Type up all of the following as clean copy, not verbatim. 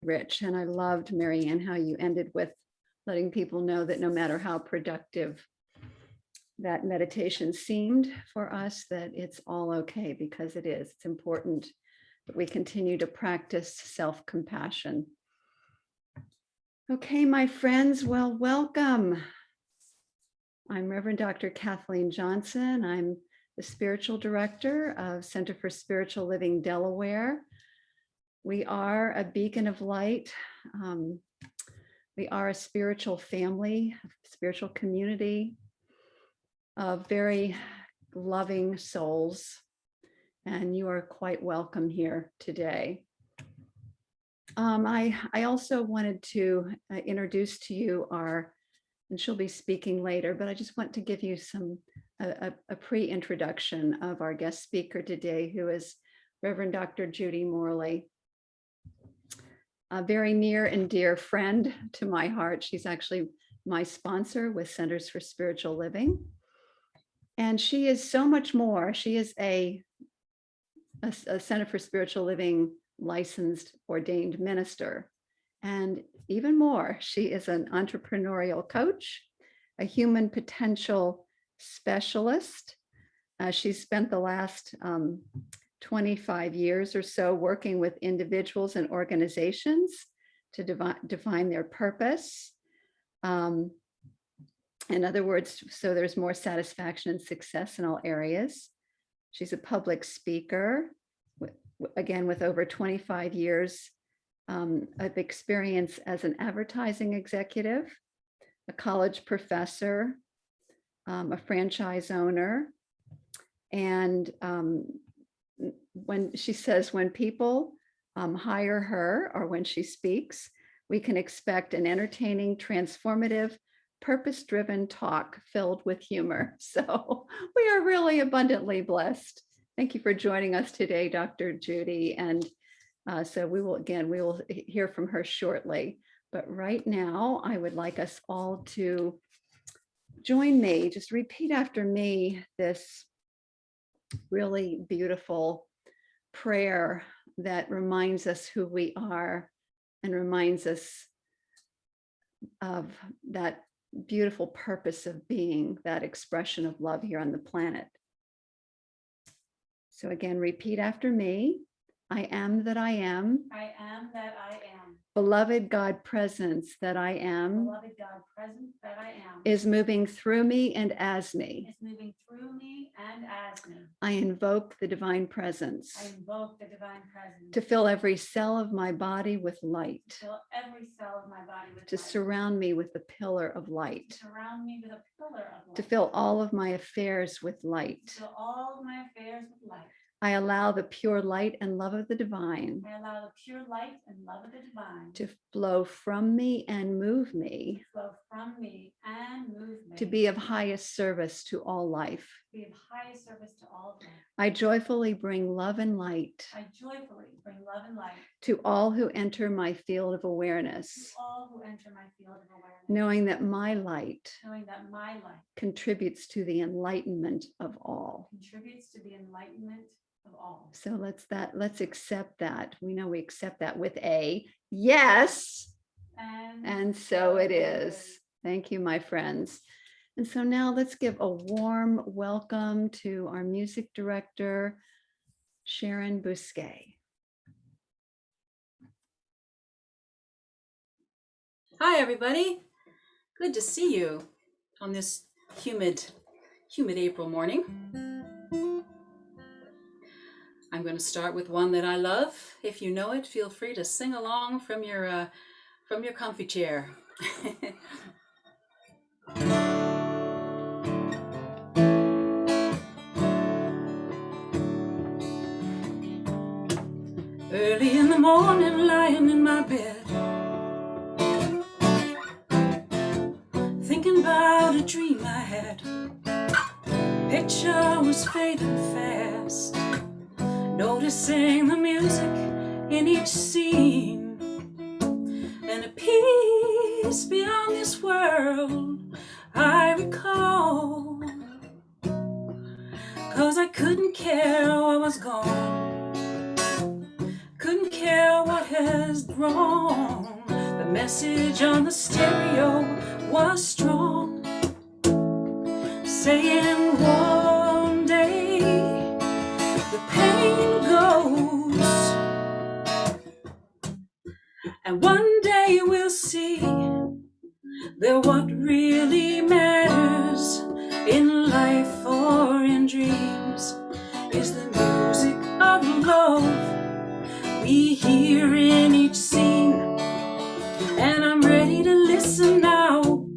rich. And I loved, Marianne, how you ended with letting people know that no matter how productive that meditation seemed for us, that it's all okay, because it is. It's important that we continue to practice self-compassion. Okay, my friends, well, welcome. I'm Reverend Dr. Kathleen Johnson. I'm the spiritual director of Center for Spiritual Living, Delaware. We are a beacon of light. We are a spiritual family, a spiritual community of very loving souls, and you are quite welcome here today. I also wanted to introduce to you and she'll be speaking later, but I just want to give you a pre-introduction of our guest speaker today, who is Reverend Dr. Judy Morley, a very near and dear friend to my heart. She's actually my sponsor with Centers for Spiritual Living. And she is so much more. She is a Center for Spiritual Living licensed ordained minister. And even more, she is an entrepreneurial coach, a human potential specialist. She's spent the last 25 years or so working with individuals and organizations to define their purpose. In other words, so there's more satisfaction and success in all areas. She's a public speaker, again, with over 25 years of experience as an advertising executive, a college professor, a franchise owner. And when she says, when people hire her or when she speaks, we can expect an entertaining, transformative, purpose-driven talk filled with humor. So we are really abundantly blessed. Thank you for joining us today, Dr. Judy. And so we will hear from her shortly. But right now, I would like us all to join me, just repeat after me this really beautiful prayer that reminds us who we are and reminds us of that beautiful purpose of being, that expression of love here on the planet. So again, repeat after me. I am that I am. I am that I am. Beloved God presence that I am. Beloved God presence that I am. Is moving through me and as me. Is moving through me and as me. I invoke the divine presence. I invoke the divine presence. To fill every cell of my body with light. To fill every cell of my body with To light. surround me with the pillar of light. To surround me with a pillar of light. To fill all of my affairs with light. To fill all of my affairs with light. I allow the pure light and love of the divine. I allow the pure light and love of the divine. To flow from me and move me. To flow from me and move me. To be of highest service to all life. To be of highest service to all life. I joyfully bring love and light. I joyfully bring love and light. To all who enter my field of awareness. To all who enter my field of awareness. Knowing that my light. Knowing that my light. Contributes to the enlightenment of all. Contributes to the enlightenment of all. So let's accept that. We know we accept that with a yes. And so it is. Thank you, my friends. And so now let's give a warm welcome to our music director, Sharon Bousquet. Hi, everybody. Good to see you on this humid April morning. I'm going to start with one that I love. If you know it, feel free to sing along from your comfy chair. Early in the morning, lying in my bed, thinking about a dream I had. Picture was fading fast, noticing the music in each scene, and a peace beyond this world I recall, 'cause I couldn't care what was gone, couldn't care what has grown. The message on the stereo was strong, saying one day the pain goes, and one day we'll see that what really matters in life or in dreams is the music of love we hear in each scene. And I'm ready to listen now.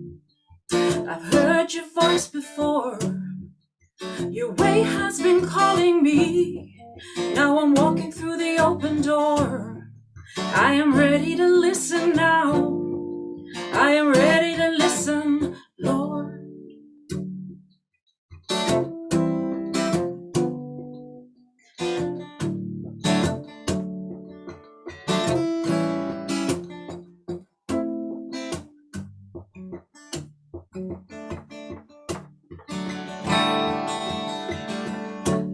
I've heard your voice before. Your way has been calling me. Now I'm walking through the open door. I am ready to listen now. I am ready to listen, Lord.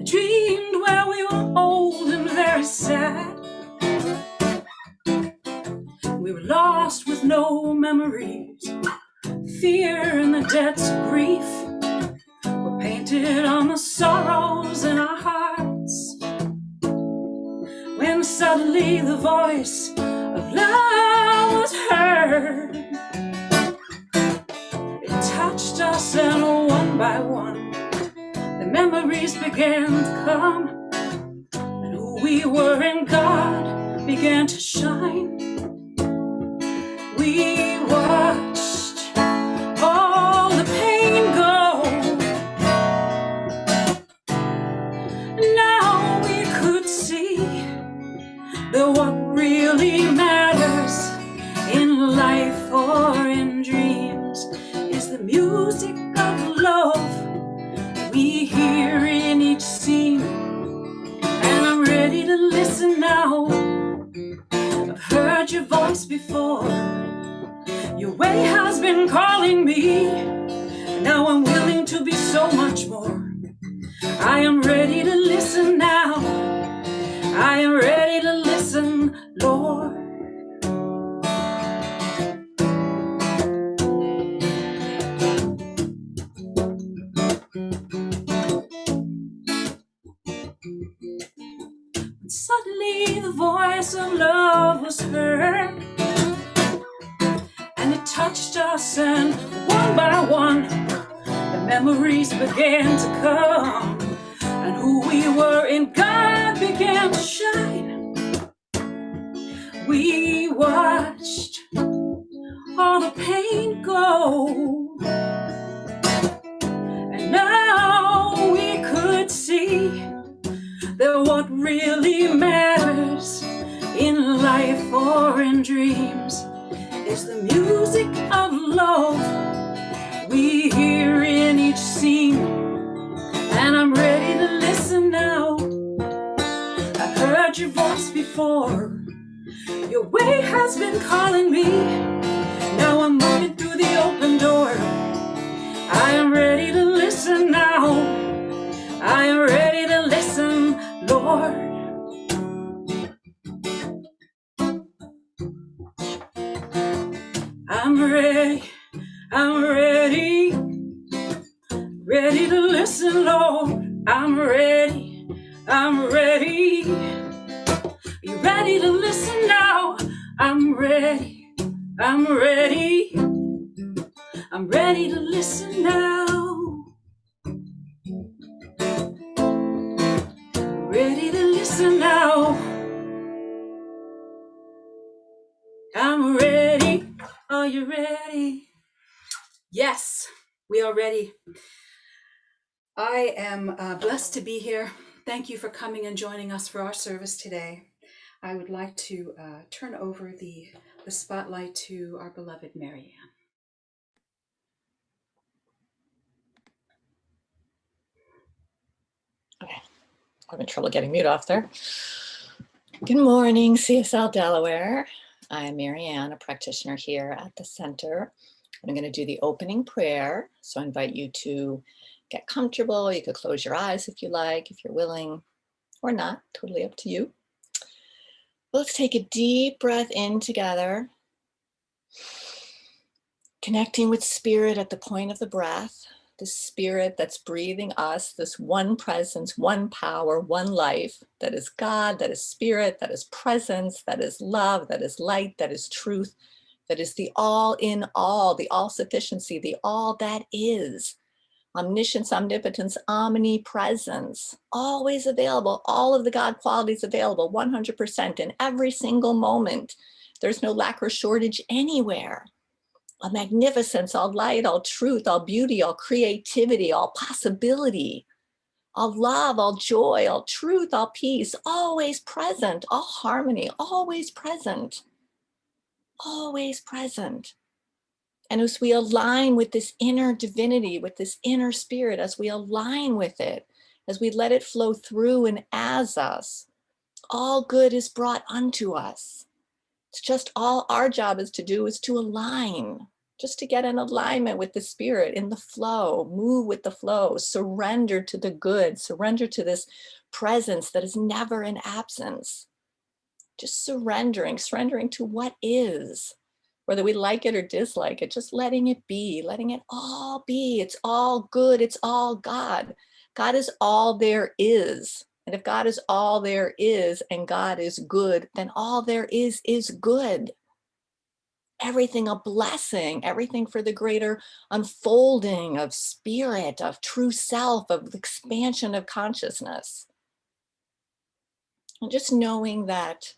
I dreamed where we were old and very sad. We were lost with no memories. Fear and the debts of grief were painted on the sorrows in our hearts. When suddenly the voice of love was heard, it touched us, and one by one the memories began to come, and who we were in God began to shine. We watched all the pain go. Now we could see that what really matters in life or in dreams is the music of love we hear in each scene. And I'm ready to listen now. I've heard your voice before. Your way has been calling me. Now I'm willing to be so much more. I am ready to listen now. I am ready to listen, Lord. And suddenly the voice of love was heard, and it touched us, and one by one the memories began to come, and who we were in God began to shine. We watched all the pain go, and now we could see that what really matters in life or in dreams is the music of love we hear in each scene. And I'm ready to listen now. I've heard your voice before. Your way has been calling me. Now I'm moving through the open door. I am ready to listen now. I am ready to listen, Lord. I'm ready, ready to listen, Lord. I'm ready. You ready to listen now? I'm ready, I'm ready to listen now. Ready to listen now. I'm ready. Are you ready? Yes, we are ready. I am blessed to be here. Thank you for coming and joining us for our service today. I would like to turn over the spotlight to our beloved Mary Ann. Okay, having trouble getting mute off there. Good morning, CSL Delaware. I'm Mary Ann, a practitioner here at the center. I'm going to do the opening prayer, so I invite you to get comfortable. You could close your eyes if you like, if you're willing, or not, totally up to you. Let's take a deep breath in together, connecting with spirit at the point of the breath, the spirit that's breathing us, this one presence, one power, one life, that is God, that is spirit, that is presence, that is love, that is light, that is truth, that is the all in all, the all sufficiency, the all that is. Omniscience, omnipotence, omnipresence, always available, all of the God qualities available, 100% in every single moment. There's no lack or shortage anywhere. All magnificence, all light, all truth, all beauty, all creativity, all possibility, all love, all joy, all truth, all peace, always present, all harmony, always present, always present. And as we align with this inner divinity, with this inner spirit, as we align with it, as we let it flow through and as us, all good is brought unto us. It's just all our job is to do is to align, just to get in alignment with the spirit, in the flow, move with the flow, surrender to the good, surrender to this presence that is never in absence. Just surrendering to what is. Whether we like it or dislike it, just letting it be, letting it all be. It's all good, it's all God. God is all there is. And if God is all there is and God is good, then all there is good. Everything a blessing, everything for the greater unfolding of spirit, of true self, of expansion of consciousness. And just knowing that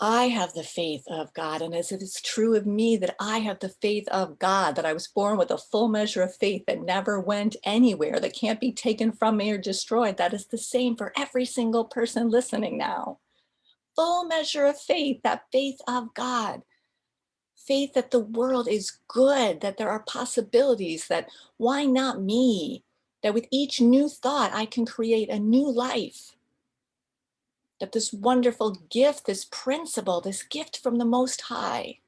I have the faith of God, and as it is true of me that I have the faith of God, that I was born with a full measure of faith that never went anywhere, that can't be taken from me or destroyed, that is the same for every single person listening now. Full measure of faith, that faith of God, faith that the world is good, that there are possibilities, that why not me, that with each new thought I can create a new life. That this wonderful gift, this principle, this gift from the Most High,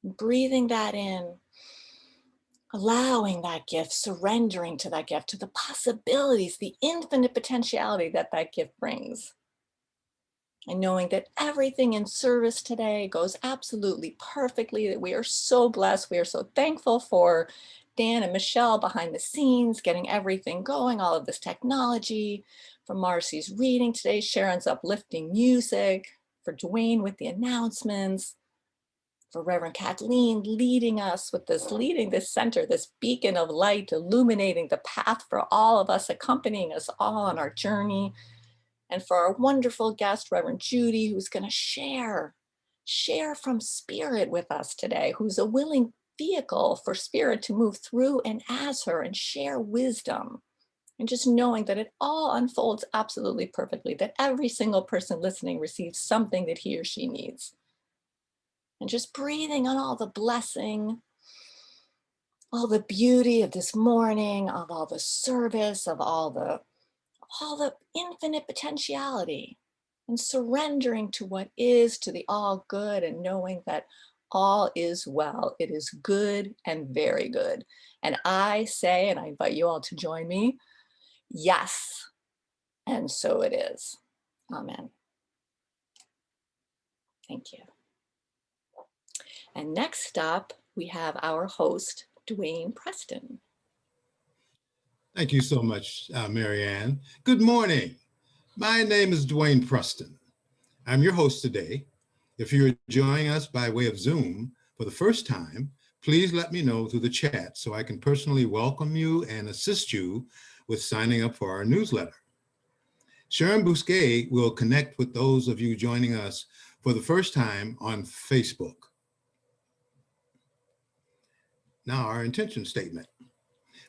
breathing that in, allowing that gift, surrendering to that gift, to the possibilities, the infinite potentiality that that gift brings. And knowing that everything in service today goes absolutely perfectly, that we are so blessed, we are so thankful for Dan and Michelle behind the scenes, getting everything going, all of this technology, for Marcy's reading today, Sharon's uplifting music, for Dwayne with the announcements, for Reverend Kathleen leading us with this, leading this center, this beacon of light, illuminating the path for all of us, accompanying us all on our journey. And for our wonderful guest, Reverend Judy, who's going to share from spirit with us today, who's a willing vehicle for spirit to move through and as her and share wisdom. And just knowing that it all unfolds absolutely perfectly, that every single person listening receives something that he or she needs. And just breathing on all the blessing, all the beauty of this morning, of all the service, of all the infinite potentiality, and surrendering to what is, to the all good, and knowing that all is well. It is good and very good. And I say, and I invite you all to join me, yes, and so it is. Amen. Thank you. And next up, we have our host, Dwayne Preston. Thank you so much, Marianne. Good morning. My name is Dwayne Preston. I'm your host today. If you're joining us by way of Zoom for the first time, please let me know through the chat so I can personally welcome you and assist you with signing up for our newsletter. Sharon Bousquet will connect with those of you joining us for the first time on Facebook. Now, our intention statement.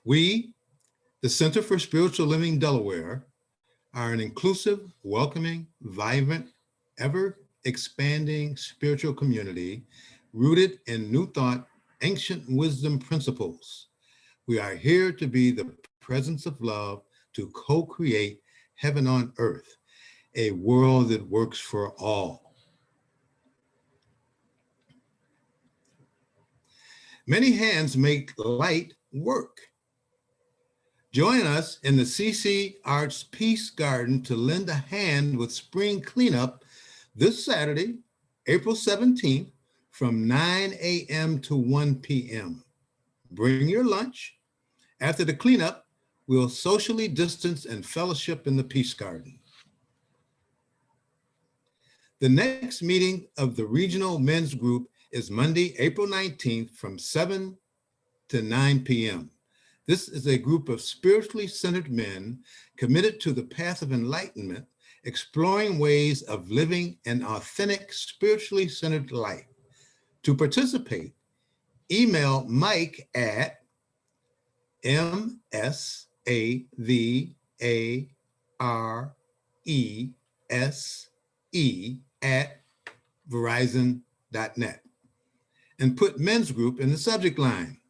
We, the Center for Spiritual Living Delaware, are an inclusive, welcoming, vibrant, ever-expanding spiritual community rooted in New Thought, ancient wisdom principles. We are here to be the presence of love to co-create heaven on earth, a world that works for all. Many hands make light work. Join us in the CC Arts Peace Garden to lend a hand with spring cleanup this Saturday, April 17th, from 9 a.m. to 1 p.m. Bring your lunch. After the cleanup, we'll socially distance and fellowship in the Peace Garden. The next meeting of the regional men's group is Monday, April 19th from 7 to 9 p.m. This is a group of spiritually centered men committed to the path of enlightenment, exploring ways of living an authentic, spiritually centered life. To participate, email Mike at msavarese@verizon.net and put men's group in the subject line.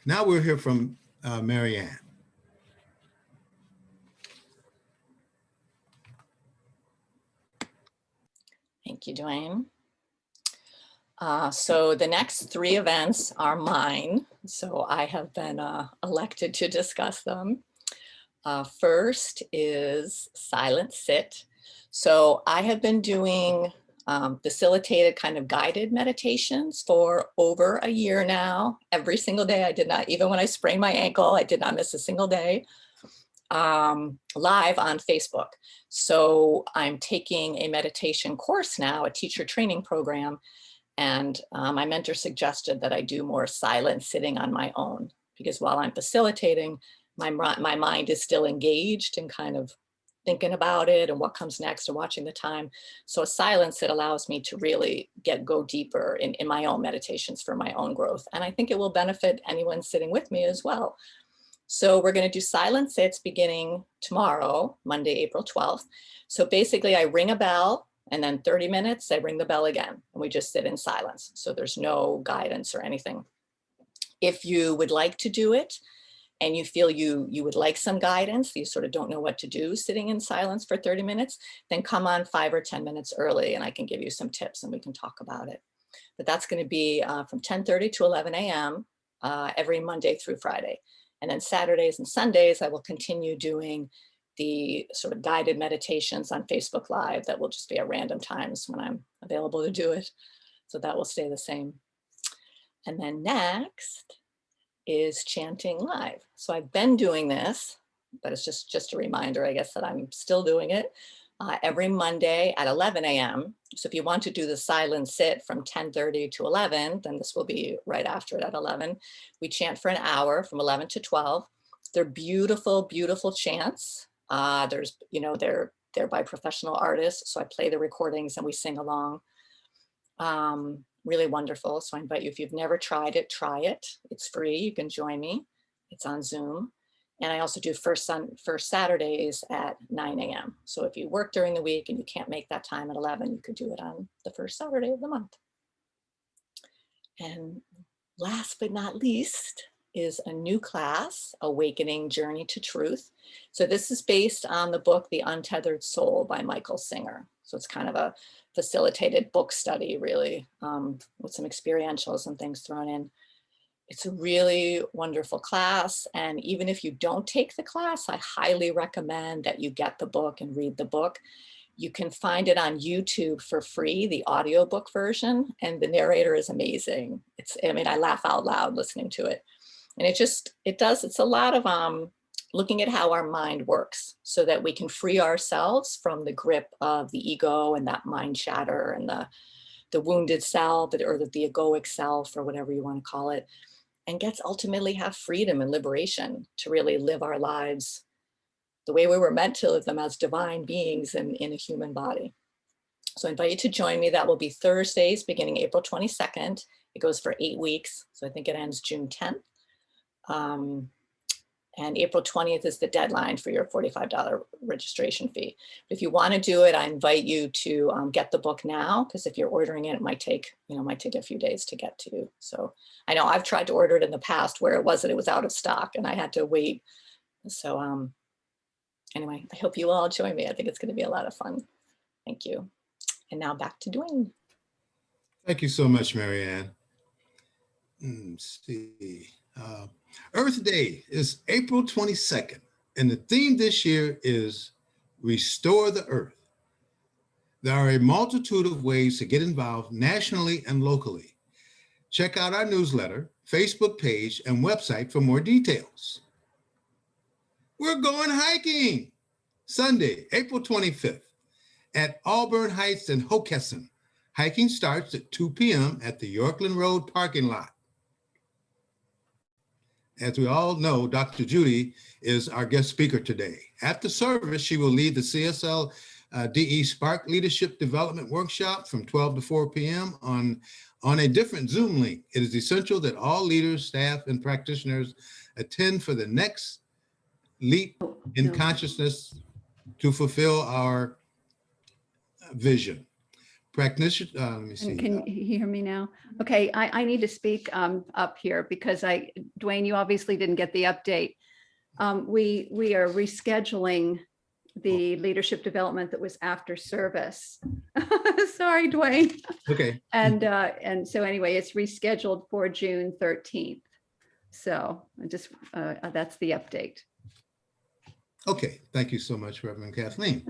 Now we'll hear from Mary Ann. Thank you, Dwayne. So the next three events are mine. So I have been elected to discuss them. First is Silent Sit. So I have been doing facilitated kind of guided meditations for over a year now. Every single day I did not, even when I sprained my ankle, I did not miss a single day. Live on Facebook. So I'm taking a meditation course now, a teacher training program. And my mentor suggested that I do more silent sitting on my own, because while I'm facilitating, my mind is still engaged and kind of thinking about it and what comes next and watching the time. So a silence that allows me to really go deeper in my own meditations for my own growth. And I think it will benefit anyone sitting with me as well. So we're going to do silent sits beginning tomorrow, Monday, April 12th. So basically I ring a bell, and then 30 minutes, I ring the bell again, and we just sit in silence. So there's no guidance or anything. If you would like to do it and you feel you would like some guidance, you sort of don't know what to do sitting in silence for 30 minutes, then come on 5 or 10 minutes early and I can give you some tips and we can talk about it. But that's going to be from 10:30 to 11 a.m. Every Monday through Friday. And then Saturdays and Sundays, I will continue doing the sort of guided meditations on Facebook Live that will just be at random times when I'm available to do it. So that will stay the same. And then next is chanting live. So I've been doing this, but it's just a reminder, I guess, that I'm still doing it every Monday at 11 a.m. So if you want to do the silent sit from 10:30 to 11, then this will be right after it at 11. We chant for an hour from 11 to 12. They're beautiful, beautiful chants. There's, they're by professional artists. So I play the recordings and we sing along. Really wonderful. So I invite you, if you've never tried it, try it. It's free. You can join me. It's on Zoom. And I also do first Saturdays at 9 a.m. So if you work during the week and you can't make that time at 11, you could do it on the first Saturday of the month. And last but not least is a new class, Awakening Journey to Truth. So this is based on the book, The Untethered Soul by Michael Singer. So it's kind of a facilitated book study, really, with some experientials and things thrown in. It's a really wonderful class. And even if you don't take the class, I highly recommend that you get the book and read the book. You can find it on YouTube for free, the audiobook version, and the narrator is amazing. I laugh out loud listening to it. And it's a lot of looking at how our mind works so that we can free ourselves from the grip of the ego and that mind chatter and the wounded self or the egoic self or whatever you want to call it, and ultimately have freedom and liberation to really live our lives the way we were meant to live them as divine beings in a human body. So I invite you to join me. That will be Thursdays beginning April 22nd. It goes for 8 weeks. So I think it ends June 10th. And April 20th is the deadline for your $45 registration fee. But if you want to do it, I invite you to get the book now, because if you're ordering it, it might take a few days to get to. So I know I've tried to order it in the past where it was out of stock and I had to wait. So anyway, I hope you all join me. I think it's going to be a lot of fun. Thank you. And now back to Dwayne. Thank you so much, Mary Ann. let's see. Earth Day is April 22nd, and the theme this year is Restore the Earth. There are a multitude of ways to get involved nationally and locally. Check out our newsletter, Facebook page, and website for more details. We're going hiking Sunday, April 25th at Auburn Heights and Hockessin. Hiking starts at 2 p.m. at the Yorkland Road parking lot. As we all know, Dr. Judy is our guest speaker today. After service, she will lead the CSL DE Spark Leadership Development Workshop from 12 to 4 p.m. on a different Zoom link. It is essential that all leaders, staff, and practitioners attend for the next leap in consciousness to fulfill our vision. Practitioner, let me see. Can you hear me now? Okay, I need to speak up here because Dwayne, you obviously didn't get the update. We are rescheduling the leadership development that was after service. Sorry, Dwayne. Okay. And so anyway, it's rescheduled for June 13th. So I just that's the update. Okay, thank you so much, Reverend Kathleen.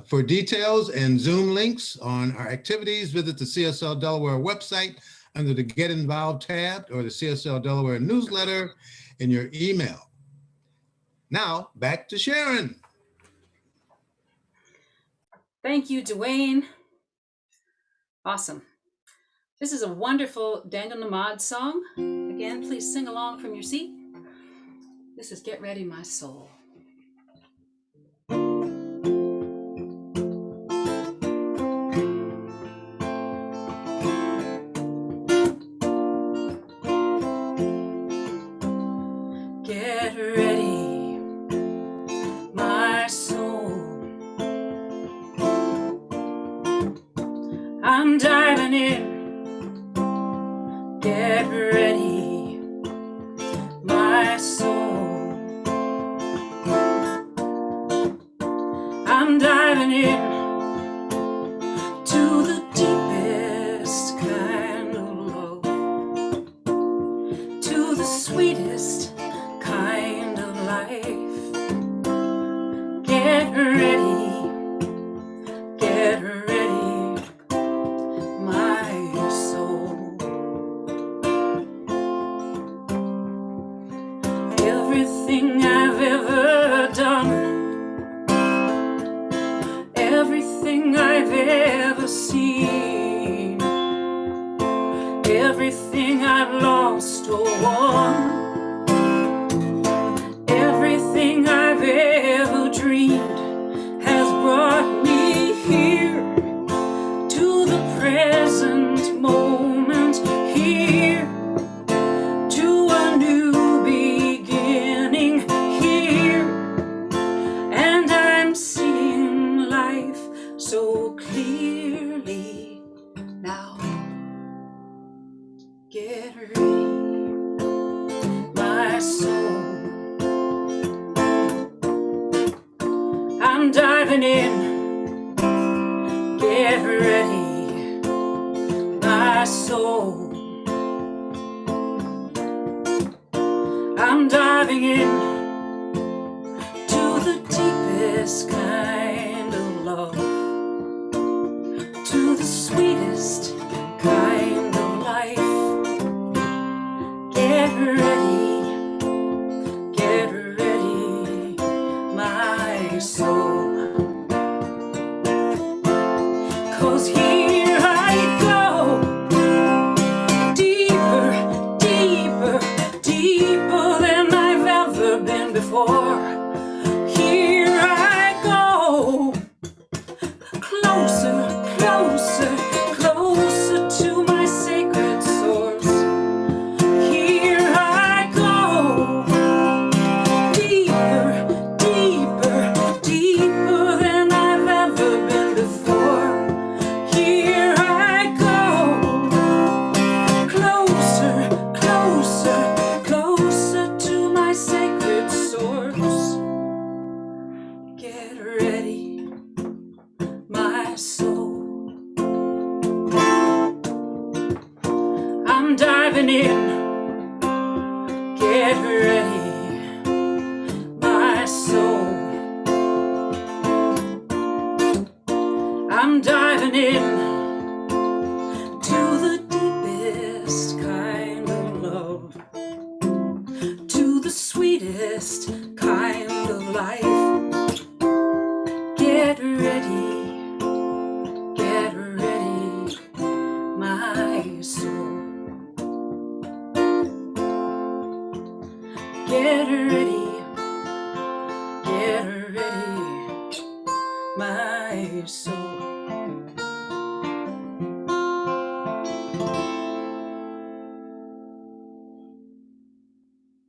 For details and Zoom links on our activities, visit the CSL Delaware website under the Get Involved tab or the CSL Delaware newsletter in your email. Now, back to Sharon. Thank you, Dwayne. Awesome. This is a wonderful Daniel Namad song. Again, please sing along from your seat. This is Get Ready, My Soul. Get ready, my soul. I'm diving in. Get ready, my soul. I'm diving in to the deepest kind of love, to the sweetest kind of life. Get ready, my soul. Everything I've ever done, everything I've ever seen, everything I've lost or won, everything I've ever dreamed has brought me here to the present moment, here to a new beginning, here, and I'm seeing life so clearly now. Get ready, my soul. I'm diving in. Get ready, my soul. I'm diving in to the deepest kind of love, to the sweetest kind of life. Get ready, my soul. 'Cause here I go, deeper, deeper, deeper than I've ever been before. Here I go, closer, closer, closer to my sacred source. Here I go, deeper, deeper, deeper than I've ever been before. Here I go, closer, closer, closer to my sacred source. Get ready, my soul. I'm diving in. ready, my soul. I'm diving in to the deepest kind of love, to the sweetest kind of life. Get ready, my soul. Get ready, my soul.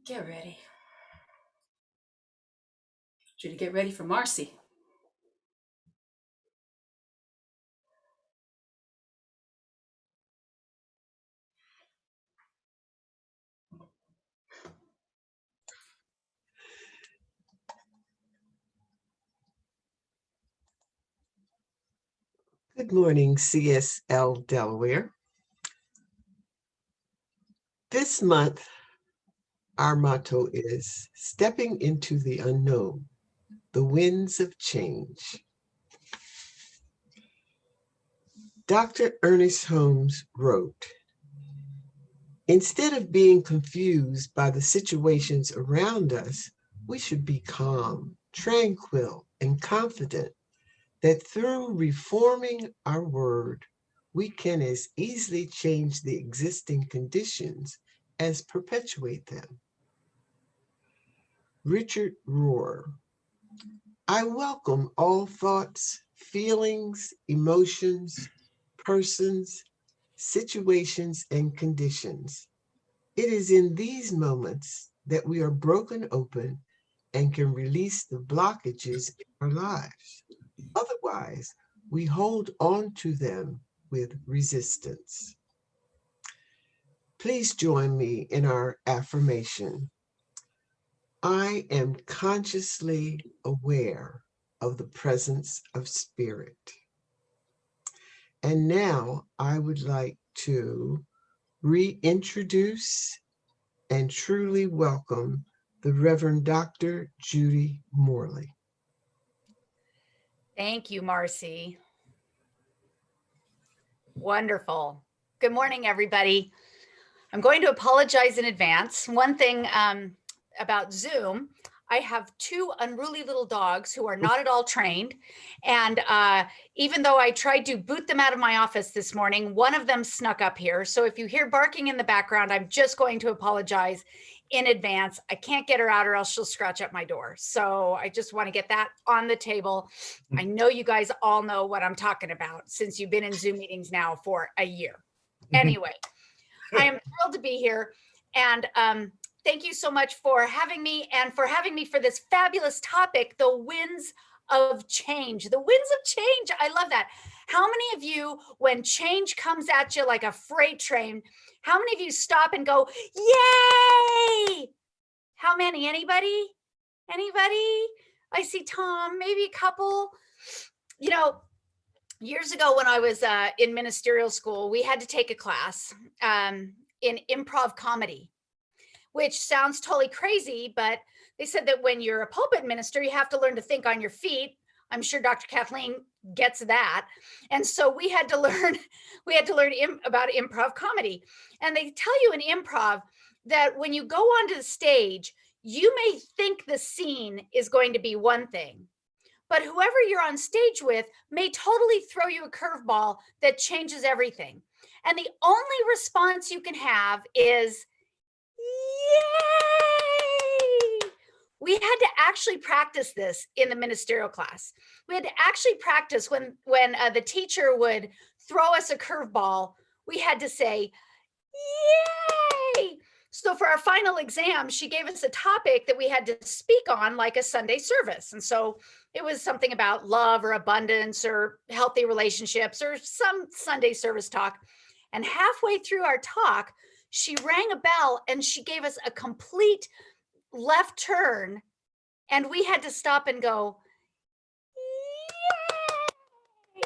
Get ready. Should you get ready for Marcy? Good morning, CSL Delaware. This month, our motto is stepping into the unknown, the winds of change. Dr. Ernest Holmes wrote, "Instead of being confused by the situations around us, we should be calm, tranquil, and confident that through reforming our word, we can as easily change the existing conditions as perpetuate them." Richard Rohr. I welcome all thoughts, feelings, emotions, persons, situations, and conditions. It is in these moments that we are broken open and can release the blockages in our lives. Otherwise, we hold on to them with resistance. Please join me in our affirmation. I am consciously aware of the presence of spirit. And now I would like to reintroduce and truly welcome the Reverend Dr. Judy Morley. Thank you, Marcy. Wonderful. Good morning, everybody. I'm going to apologize in advance. One thing about Zoom, I have two unruly little dogs who are not at all trained. And even though I tried to boot them out of my office this morning, one of them snuck up here. So if you hear barking in the background, I'm just going to apologize in advance. I can't get her out or else she'll scratch up my door. So I just want to get that on the table. I know you guys all know what I'm talking about since you've been in Zoom meetings now for a year. Anyway, I am thrilled to be here. And thank you so much for having me and for having me for this fabulous topic, the winds of change. The winds of change. I love that. How many of you, when change comes at you like a freight train, how many of you stop and go, yay? How many? Anybody? Anybody? I see Tom, maybe a couple. You know, years ago when I was in ministerial school, we had to take a class in improv comedy, which sounds totally crazy, but they said that when you're a pulpit minister, you have to learn to think on your feet. I'm sure Dr. Kathleen gets that. And so we had to learn about improv comedy. And they tell you in improv that when you go onto the stage, you may think the scene is going to be one thing, but whoever you're on stage with may totally throw you a curveball that changes everything. And the only response you can have is, yay! We had to actually practice this in the ministerial class. We had to actually practice when the teacher would throw us a curveball, we had to say, yay! So for our final exam, she gave us a topic that we had to speak on like a Sunday service. And so it was something about love or abundance or healthy relationships or some Sunday service talk. And halfway through our talk, she rang a bell and she gave us a complete left turn. And we had to stop and go, yay!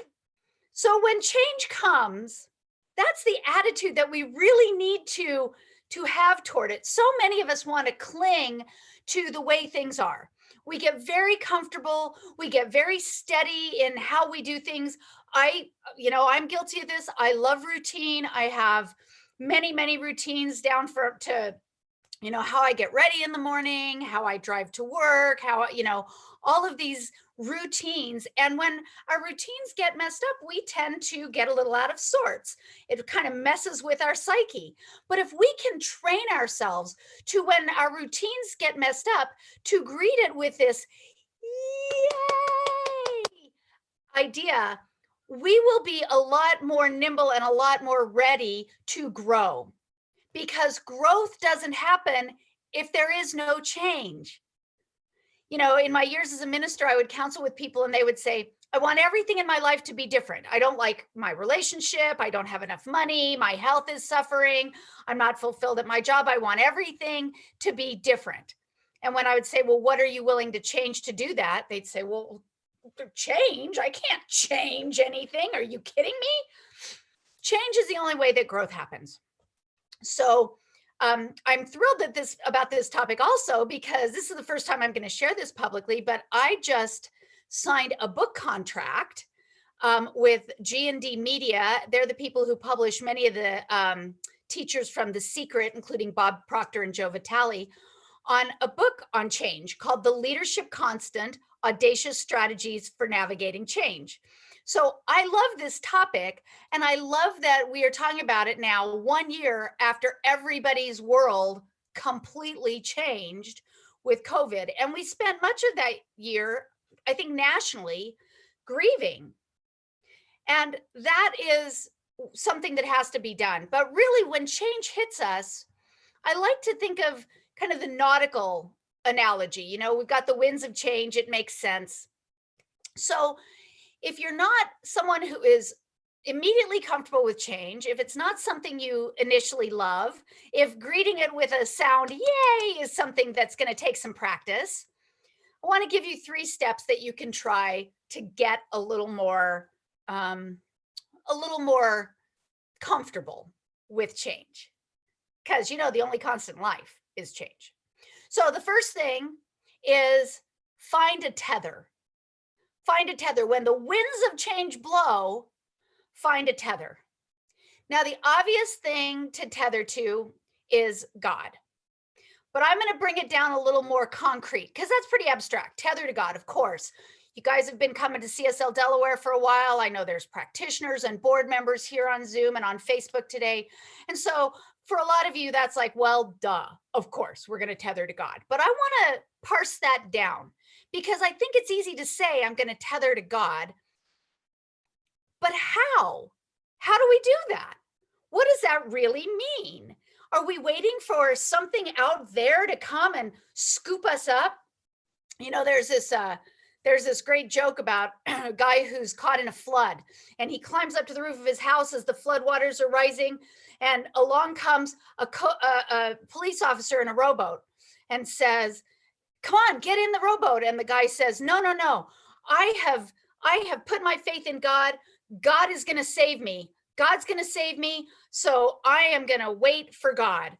So when change comes, that's the attitude that we really need to to have toward it. So many of us want to cling to the way things are. We get very comfortable. We get very steady in how we do things. I'm guilty of this. I love routine. I have many routines down to how I get ready in the morning, how I drive to work, all of these routines. And when our routines get messed up, we tend to get a little out of sorts. It kind of messes with our psyche. But if we can train ourselves to, when our routines get messed up, to greet it with this yay idea, we will be a lot more nimble and a lot more ready to grow. Because growth doesn't happen if there is no change. In my years as a minister, I would counsel with people and they would say, I want everything in my life to be different. I don't like my relationship. I don't have enough money. My health is suffering. I'm not fulfilled at my job. I want everything to be different. And when I would say, well, what are you willing to change to do that? They'd say, well, change? I can't change anything. Are you kidding me? Change is the only way that growth happens. So I'm thrilled about this topic also, because this is the first time I'm going to share this publicly, but I just signed a book contract with G&D Media. They're the people who publish many of the teachers from The Secret, including Bob Proctor and Joe Vitale, on a book on change called The Leadership Constant: Audacious Strategies for Navigating Change. So I love this topic, and I love that we are talking about it now 1 year after everybody's world completely changed with COVID. And we spent much of that year, I think nationally, grieving. And that is something that has to be done. But really, when change hits us, I like to think of kind of the nautical analogy. We've got the winds of change. It makes sense. So if you're not someone who is immediately comfortable with change, if it's not something you initially love, if greeting it with a sound yay is something that's going to take some practice, I want to give you 3 steps that you can try to get a little more comfortable with change. Because the only constant in life is change. So the first thing is find a tether. Find a tether. When the winds of change blow, find a tether. Now, the obvious thing to tether to is God. But I'm going to bring it down a little more concrete, because that's pretty abstract. Tether to God, of course. You guys have been coming to CSL Delaware for a while. I know there's practitioners and board members here on Zoom and on Facebook today. And so for a lot of you, that's like, well, duh, of course, we're going to tether to God. But I want to parse that down, because I think it's easy to say I'm going to tether to God. But how? How do we do that? What does that really mean? Are we waiting for something out there to come and scoop us up? There's this great joke about a guy who's caught in a flood, and he climbs up to the roof of his house as the flood waters are rising, and along comes a police officer in a rowboat and says, come on, get in the rowboat. And the guy says, no, I have put my faith in God. God is going to save me. God's going to save me. So I am going to wait for God.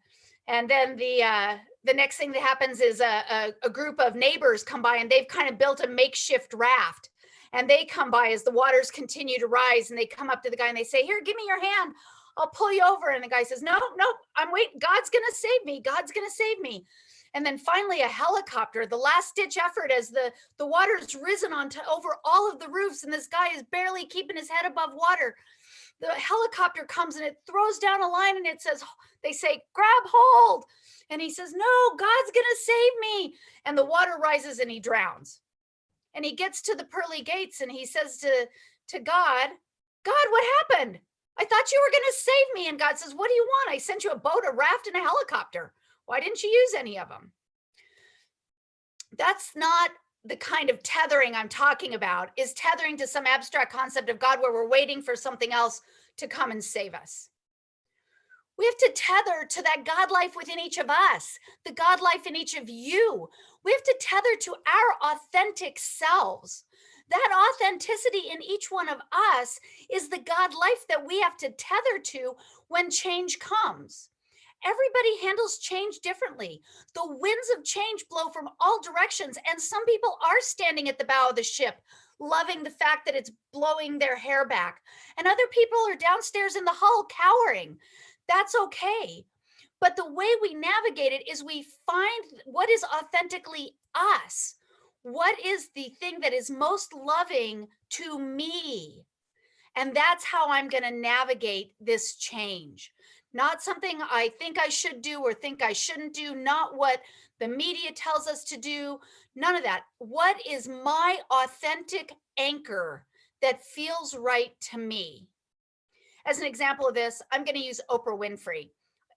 And then the next thing that happens is a group of neighbors come by, and they've kind of built a makeshift raft. And they come by as the waters continue to rise, and they come up to the guy and they say, here, give me your hand. I'll pull you over. And the guy says, no, I'm waiting. God's going to save me. God's going to save me. And then finally a helicopter, the last ditch effort, as the water's risen over all of the roofs, and this guy is barely keeping his head above water. The helicopter comes and it throws down a line, and it says, they say, grab hold. And he says, no, God's going to save me. And the water rises and he drowns. And he gets to the pearly gates and he says to God, what happened? I thought you were going to save me. And God says, what do you want? I sent you a boat, a raft, and a helicopter. Why didn't you use any of them? That's not the kind of tethering I'm talking about. Is tethering to some abstract concept of God where we're waiting for something else to come and save us. We have to tether to that God life within each of us, the God life in each of you. We have to tether to our authentic selves. That authenticity in each one of us is the God life that we have to tether to when change comes. Everybody handles change differently. The winds of change blow from all directions, and some people are standing at the bow of the ship, loving the fact that it's blowing their hair back, and other people are downstairs in the hull cowering. That's okay. But the way we navigate it is we find what is authentically us. What is the thing that is most loving to me? And that's how I'm going to navigate this change. Not something I think I should do or think I shouldn't do, not what the media tells us to do, none of that. What is my authentic anchor that feels right to me? As an example of this, I'm going to use Oprah Winfrey.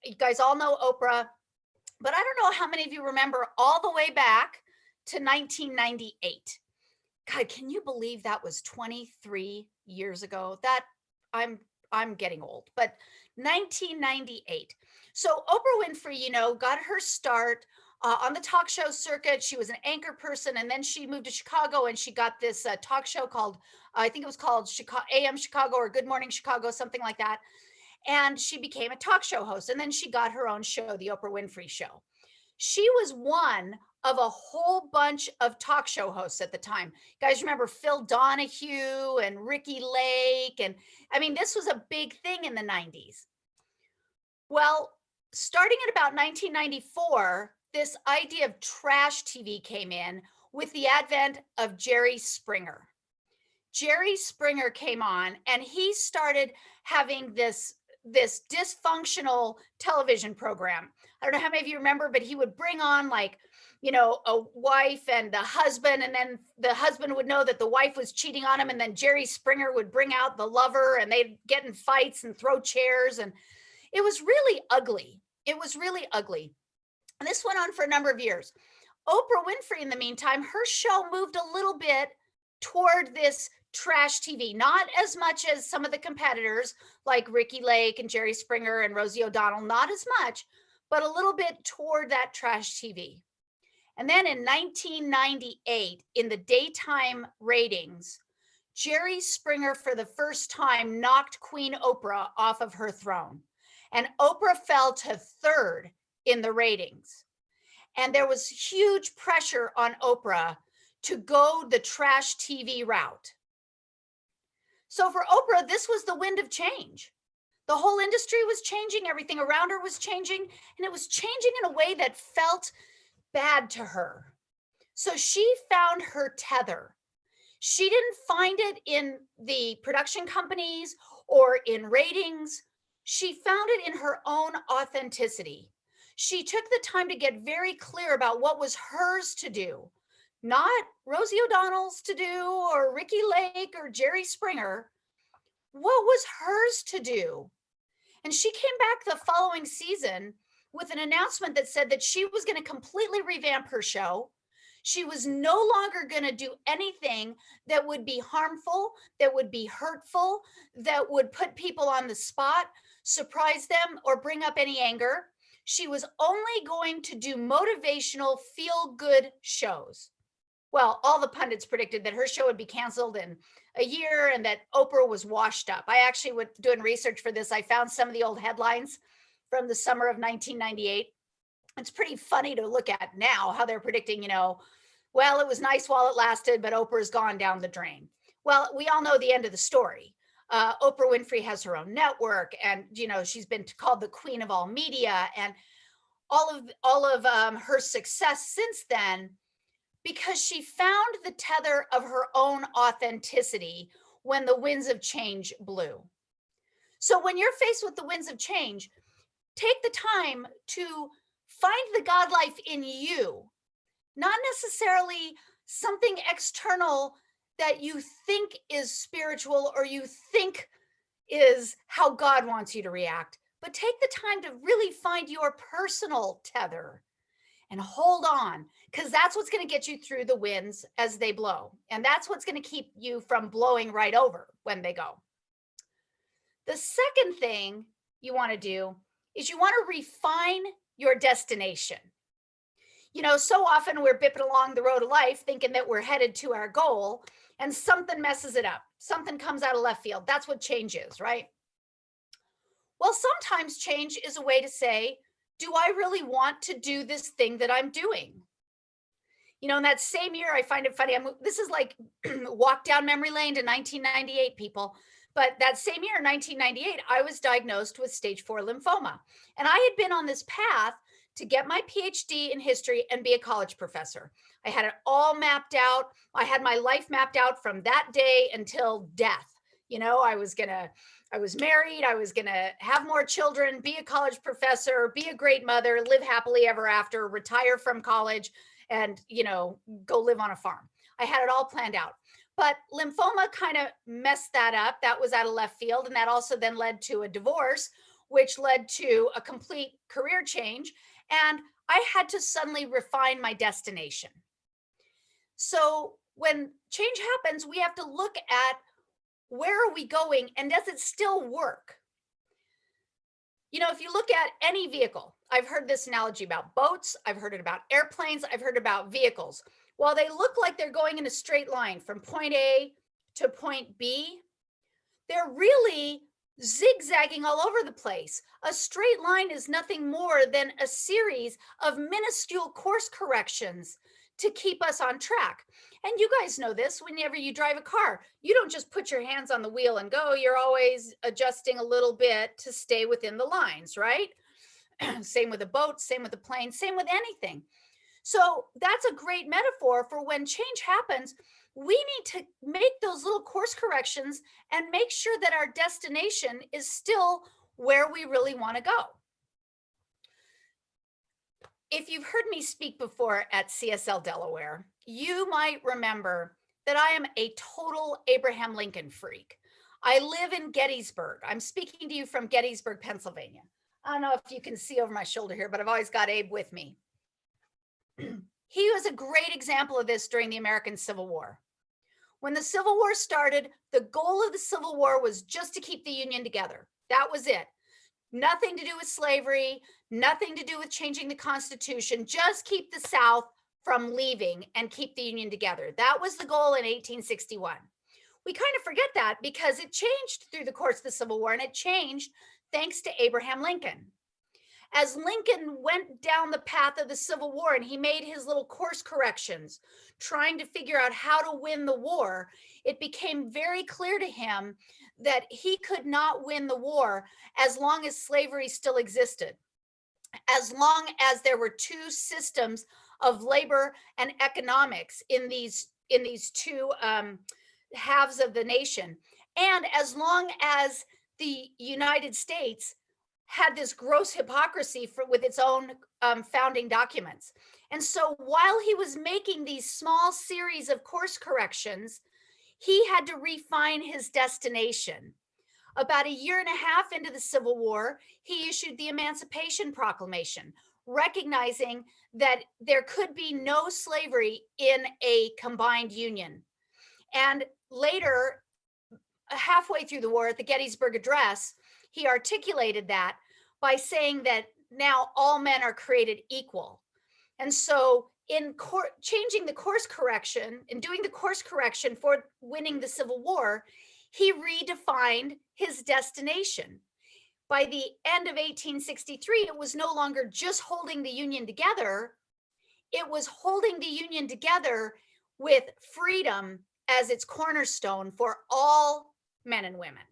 You guys all know Oprah, but I don't know how many of you remember all the way back to 1998. God, can you believe that was 23 years ago? That I'm getting old, but 1998. So Oprah Winfrey, you know, got her start on the talk show circuit. She was an anchor person, and then she moved to Chicago, and she got this talk show called, I think it was called Chicago, AM Chicago or Good Morning Chicago, something like that. And she became a talk show host, and then she got her own show, the Oprah Winfrey Show. She was one of a whole bunch of talk show hosts at the time. You guys remember Phil Donahue and Ricky Lake? And I mean, this was a big thing in the 90s. Well, starting at about 1994, this idea of trash TV came in with the advent of Jerry Springer. Jerry Springer came on, and he started having this dysfunctional television program. I don't know how many of you remember, but he would bring on, like, you know, a wife and the husband, and then the husband would know that the wife was cheating on him, and then Jerry Springer would bring out the lover, and they'd get in fights and throw chairs, and it was really ugly. It was really ugly. And this went on for a number of years. Oprah Winfrey, in the meantime, her show moved a little bit toward this trash TV, not as much as some of the competitors like Ricky Lake and Jerry Springer and Rosie O'Donnell, not as much, but a little bit toward that trash TV. And then in 1998, in the daytime ratings, Jerry Springer for the first time knocked Queen Oprah off of her throne. And Oprah fell to third in the ratings. And there was huge pressure on Oprah to go the trash TV route. So for Oprah, this was the wind of change. The whole industry was changing, everything around her was changing, and it was changing in a way that felt bad to her. So she found her tether. She didn't find it in the production companies or in ratings. She found it in her own authenticity. She took the time to get very clear about what was hers to do, not Rosie O'Donnell's to do or Ricky Lake or Jerry Springer. What was hers to do? And she came back the following season with an announcement that said that she was going to completely revamp her show. She was no longer going to do anything that would be harmful, that would be hurtful, that would put people on the spot, surprise them, or bring up any anger. She was only going to do motivational, feel-good shows. Well, all the pundits predicted that her show would be canceled in a year and that Oprah was washed up. I actually was doing research for this. I found some of the old headlines from the summer of 1998. It's pretty funny to look at now how they're predicting, you know, well, it was nice while it lasted, but Oprah's gone down the drain. Well, we all know the end of the story. Oprah Winfrey has her own network, and, you know, she's been called the queen of all media, and all of her success since then, because she found the tether of her own authenticity when the winds of change blew. So when you're faced with the winds of change, take the time to find the God life in you, not necessarily something external that you think is spiritual or you think is how God wants you to react, but take the time to really find your personal tether and hold on, because that's what's going to get you through the winds as they blow. And that's what's going to keep you from blowing right over when they go. The second thing you want to do is you want to refine your destination. You know, so often we're bipping along the road of life thinking that we're headed to our goal, and something messes it up. Something comes out of left field. That's what change is, right? Well, sometimes change is a way to say, do I really want to do this thing that I'm doing? You know, in that same year, I find it funny. This is like walk down memory lane to 1998, people. But that same year, 1998, I was diagnosed with stage 4 lymphoma. And I had been on this path to get my PhD in history and be a college professor. I had it all mapped out. I had my life mapped out from that day until death. You know, I was married. I was going to have more children, be a college professor, be a great mother, live happily ever after, retire from college, and, you know, go live on a farm. I had it all planned out. But lymphoma kind of messed that up. That was out of left field. And that also then led to a divorce, which led to a complete career change. And I had to suddenly refine my destination. So when change happens, we have to look at where are we going and does it still work? You know, if you look at any vehicle, I've heard this analogy about boats, I've heard it about airplanes, I've heard about vehicles. While they look like they're going in a straight line from point A to point B, they're really zigzagging all over the place. A straight line is nothing more than a series of minuscule course corrections to keep us on track. And you guys know this, whenever you drive a car, you don't just put your hands on the wheel and go, you're always adjusting a little bit to stay within the lines, right? Same with a boat, same with a plane, same with anything. So that's a great metaphor for when change happens, we need to make those little course corrections and make sure that our destination is still where we really want to go. If you've heard me speak before at CSL Delaware, you might remember that I am a total Abraham Lincoln freak. I live in Gettysburg. I'm speaking to you from Gettysburg, Pennsylvania. I don't know if you can see over my shoulder here, but I've always got Abe with me. He was a great example of this during the American Civil War. When the Civil War started, the goal of the Civil War was just to keep the Union together. That was it. Nothing to do with slavery, nothing to do with changing the Constitution, just keep the South from leaving and keep the Union together. That was the goal in 1861. We kind of forget that because it changed through the course of the Civil War, and it changed thanks to Abraham Lincoln. As Lincoln went down the path of the Civil War and he made his little course corrections, trying to figure out how to win the war, it became very clear to him that he could not win the war as long as slavery still existed, as long as there were two systems of labor and economics in these two halves of the nation, and as long as the United States had this gross hypocrisy with its own founding documents. And so while he was making these small series of course corrections, he had to refine his destination. About a year and a half into the Civil War, he issued the Emancipation Proclamation, recognizing that there could be no slavery in a combined union. And later, halfway through the war at the Gettysburg Address, he articulated that by saying that now all men are created equal. And so in changing the course correction and doing the course correction for winning the Civil War, he redefined his destination. By the end of 1863, it was no longer just holding the Union together. It was holding the Union together with freedom as its cornerstone for all men and women.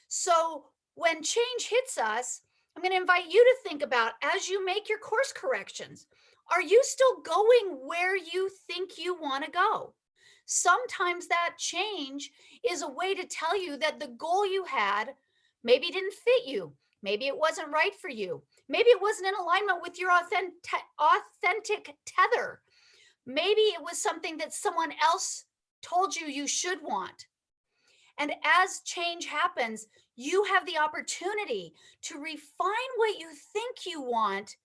So when change hits us, I'm going to invite you to think about, as you make your course corrections, are you still going where you think you want to go? Sometimes that change is a way to tell you that the goal you had maybe didn't fit you. Maybe it wasn't right for you. Maybe it wasn't in alignment with your authentic tether. Maybe it was something that someone else told you you should want. And as change happens, you have the opportunity to refine what you think you want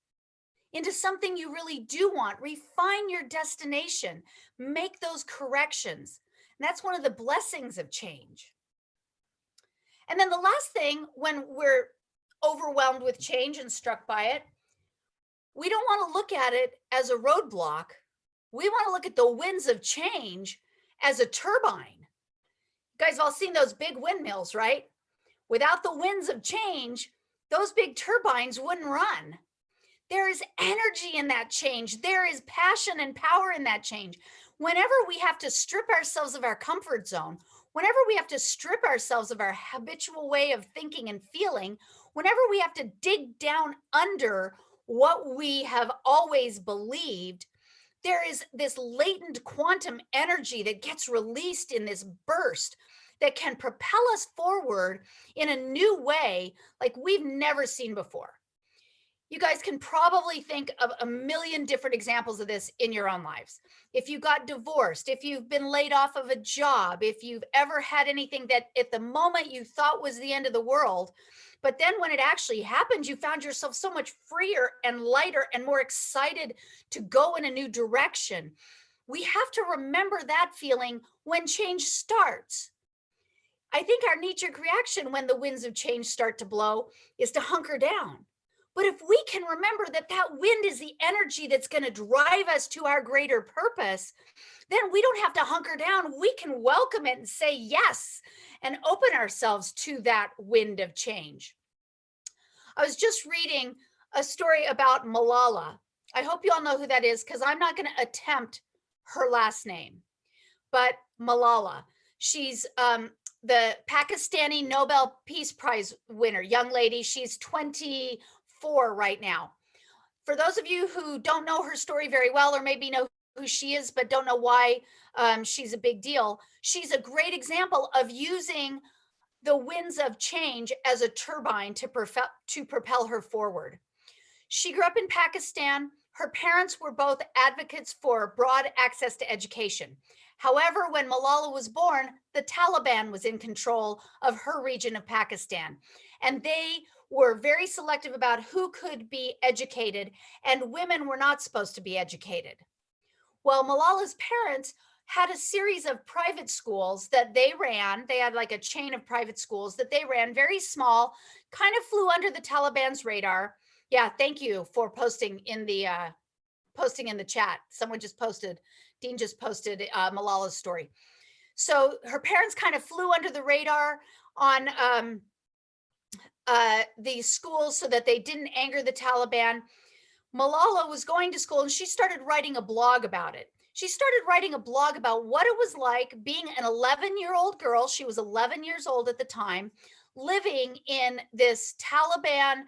into something you really do want. Refine your destination, make those corrections. And that's one of the blessings of change. And then the last thing, when we're overwhelmed with change and struck by it, we don't want to look at it as a roadblock. We want to look at the winds of change as a turbine. You guys have all seen those big windmills, right? Without the winds of change, those big turbines wouldn't run. There is energy in that change. There is passion and power in that change. Whenever we have to strip ourselves of our comfort zone, whenever we have to strip ourselves of our habitual way of thinking and feeling, whenever we have to dig down under what we have always believed, there is this latent quantum energy that gets released in this burst that can propel us forward in a new way like we've never seen before. You guys can probably think of a million different examples of this in your own lives. If you got divorced, if you've been laid off of a job, if you've ever had anything that at the moment you thought was the end of the world, but then when it actually happened, you found yourself so much freer and lighter and more excited to go in a new direction. We have to remember that feeling when change starts. I think our knee-jerk reaction when the winds of change start to blow is to hunker down. But if we can remember that that wind is the energy that's going to drive us to our greater purpose, then we don't have to hunker down. We can welcome it and say yes and open ourselves to that wind of change. I was just reading a story about Malala. I hope you all know who that is because I'm not going to attempt her last name. But Malala, she's the Pakistani Nobel Peace Prize winner, young lady. She's 24 right now. For those of you who don't know her story very well, or maybe know who she is, but don't know why she's a big deal, she's a great example of using the winds of change as a turbine to propel her forward. She grew up in Pakistan. Her parents were both advocates for broad access to education. However, when Malala was born, the Taliban was in control of her region of Pakistan, and they were very selective about who could be educated, and women were not supposed to be educated. Well, Malala's parents had a series of private schools that they ran. They had like a chain of private schools that they ran, very small, kind of flew under the Taliban's radar. Yeah, thank you for posting in the chat. Someone just posted, Dean just posted Malala's story. So her parents kind of flew under the radar on these schools so that they didn't anger the Taliban. Malala was going to school and she started writing a blog about it. She started writing a blog about what it was like being an 11-year-old girl. She was 11 years old at the time, living in this Taliban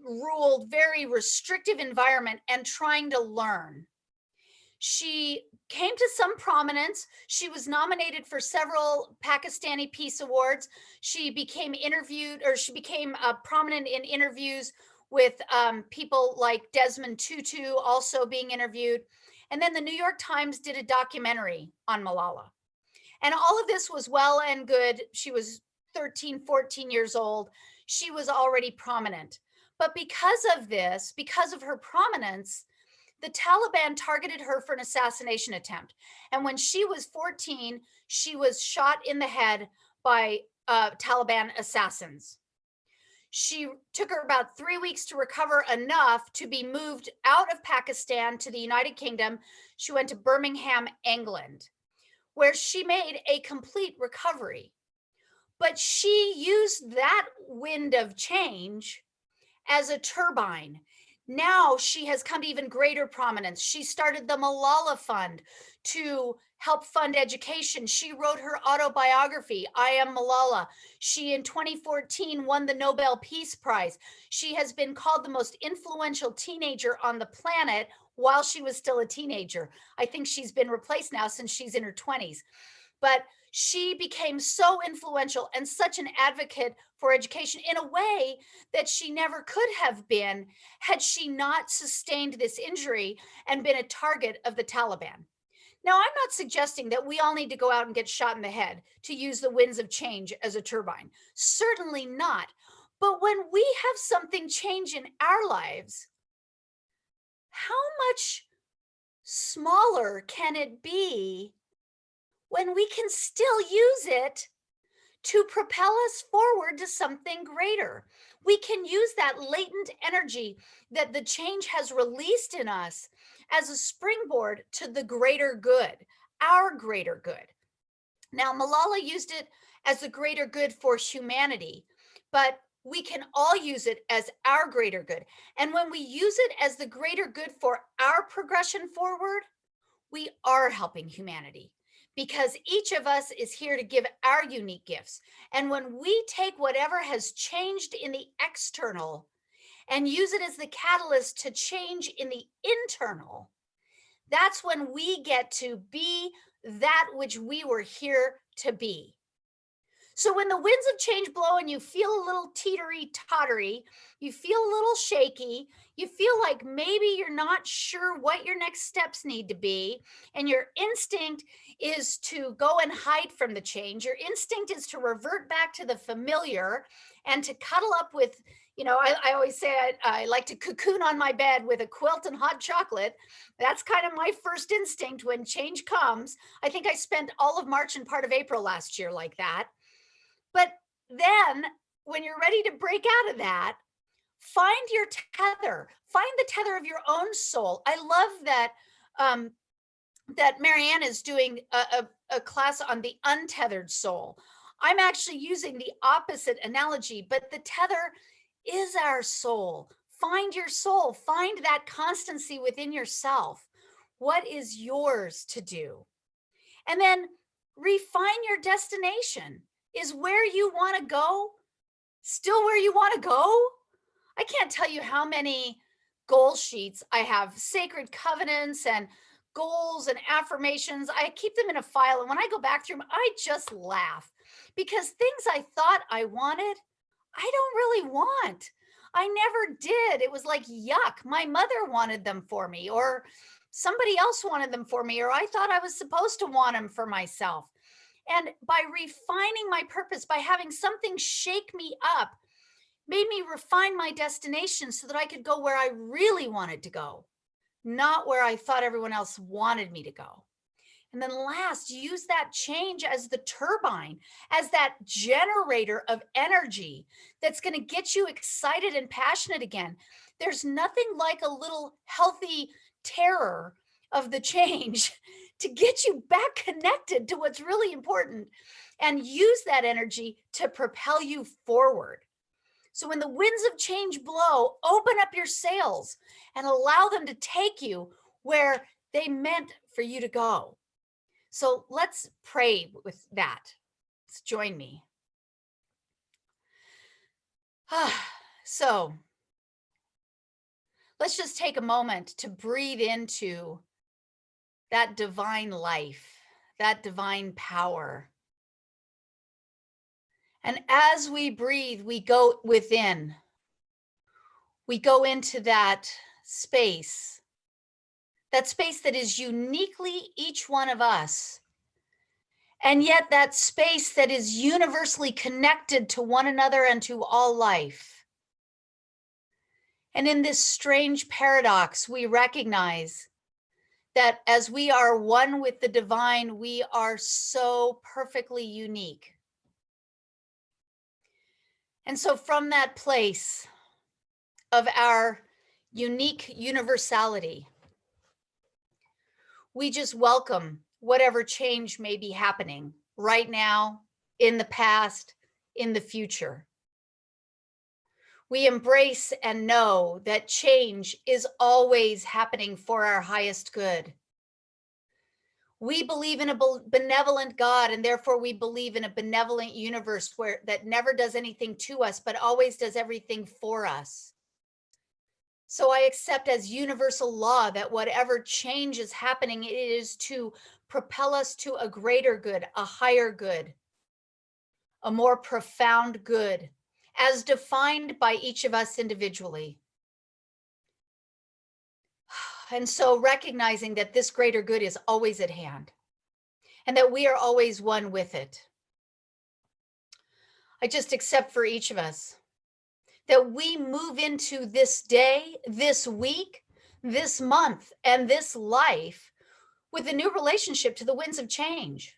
ruled, very restrictive environment and trying to learn. She came to some prominence. She was nominated for several Pakistani Peace Awards. She became prominent in interviews with people like Desmond Tutu also being interviewed. And then the New York Times did a documentary on Malala. And all of this was well and good. She was 13, 14 years old. She was already prominent. But because of this, because of her prominence, the Taliban targeted her for an assassination attempt. And when she was 14, she was shot in the head by Taliban assassins. She took her about 3 weeks to recover enough to be moved out of Pakistan to the United Kingdom. She went to Birmingham, England, where she made a complete recovery. But she used that wind of change as a turbine. Now she has come to even greater prominence. She started the Malala Fund to help fund education. She wrote her autobiography, I Am Malala. She, in 2014, won the Nobel Peace Prize. She has been called the most influential teenager on the planet while she was still a teenager. I think she's been replaced now since she's in her 20s. But she became so influential and such an advocate for education in a way that she never could have been had she not sustained this injury and been a target of the Taliban. Now, I'm not suggesting that we all need to go out and get shot in the head to use the winds of change as a turbine. Certainly not. But when we have something change in our lives, how much smaller can it be when we can still use it to propel us forward to something greater? We can use that latent energy that the change has released in us as a springboard to the greater good, our greater good. Now, Malala used it as the greater good for humanity, but we can all use it as our greater good. And when we use it as the greater good for our progression forward, we are helping humanity, because each of us is here to give our unique gifts. And when we take whatever has changed in the external and use it as the catalyst to change in the internal, that's when we get to be that which we were here to be. So when the winds of change blow and you feel a little teetery tottery, you feel a little shaky, you feel like maybe you're not sure what your next steps need to be, and your instinct is to go and hide from the change. Your instinct is to revert back to the familiar and to cuddle up with, I always say I like to cocoon on my bed with a quilt and hot chocolate. That's kind of my first instinct when change comes. I think I spent all of March and part of April last year like that. But then when you're ready to break out of that, find your tether, find the tether of your own soul. I love that that Marianne is doing a class on the untethered soul. I'm actually using the opposite analogy, but the tether is our soul. Find your soul, find that constancy within yourself. What is yours to do? And then refine your destination. Is where you want to go still where you want to go? I can't tell you how many goal sheets I have, sacred covenants and goals and affirmations. I keep them in a file. And when I go back through them, I just laugh, because things I thought I wanted, I don't really want. I never did. It was like, yuck, my mother wanted them for me, or somebody else wanted them for me, or I thought I was supposed to want them for myself. And by refining my purpose, by having something shake me up, made me refine my destination so that I could go where I really wanted to go, not where I thought everyone else wanted me to go. And then last, use that change as the turbine, as that generator of energy that's going to get you excited and passionate again. There's nothing like a little healthy terror of the change to get you back connected to what's really important, and use that energy to propel you forward. So when the winds of change blow, open up your sails and allow them to take you where they meant for you to go. So let's pray with that. Let's join me. So let's just take a moment to breathe into that divine life, that divine power. And as we breathe, we go within. We go into that space that is uniquely each one of us. And yet that space that is universally connected to one another and to all life. And in this strange paradox, we recognize that as we are one with the divine, we are so perfectly unique. And so from that place of our unique universality, we just welcome whatever change may be happening right now, in the past, in the future. We embrace and know that change is always happening for our highest good. We believe in a benevolent God, and therefore we believe in a benevolent universe that never does anything to us, but always does everything for us. So I accept as universal law that whatever change is happening, it is to propel us to a greater good, a higher good, a more profound good, as defined by each of us individually. And so recognizing that this greater good is always at hand and that we are always one with it. I just accept for each of us that we move into this day, this week, this month, and this life with a new relationship to the winds of change.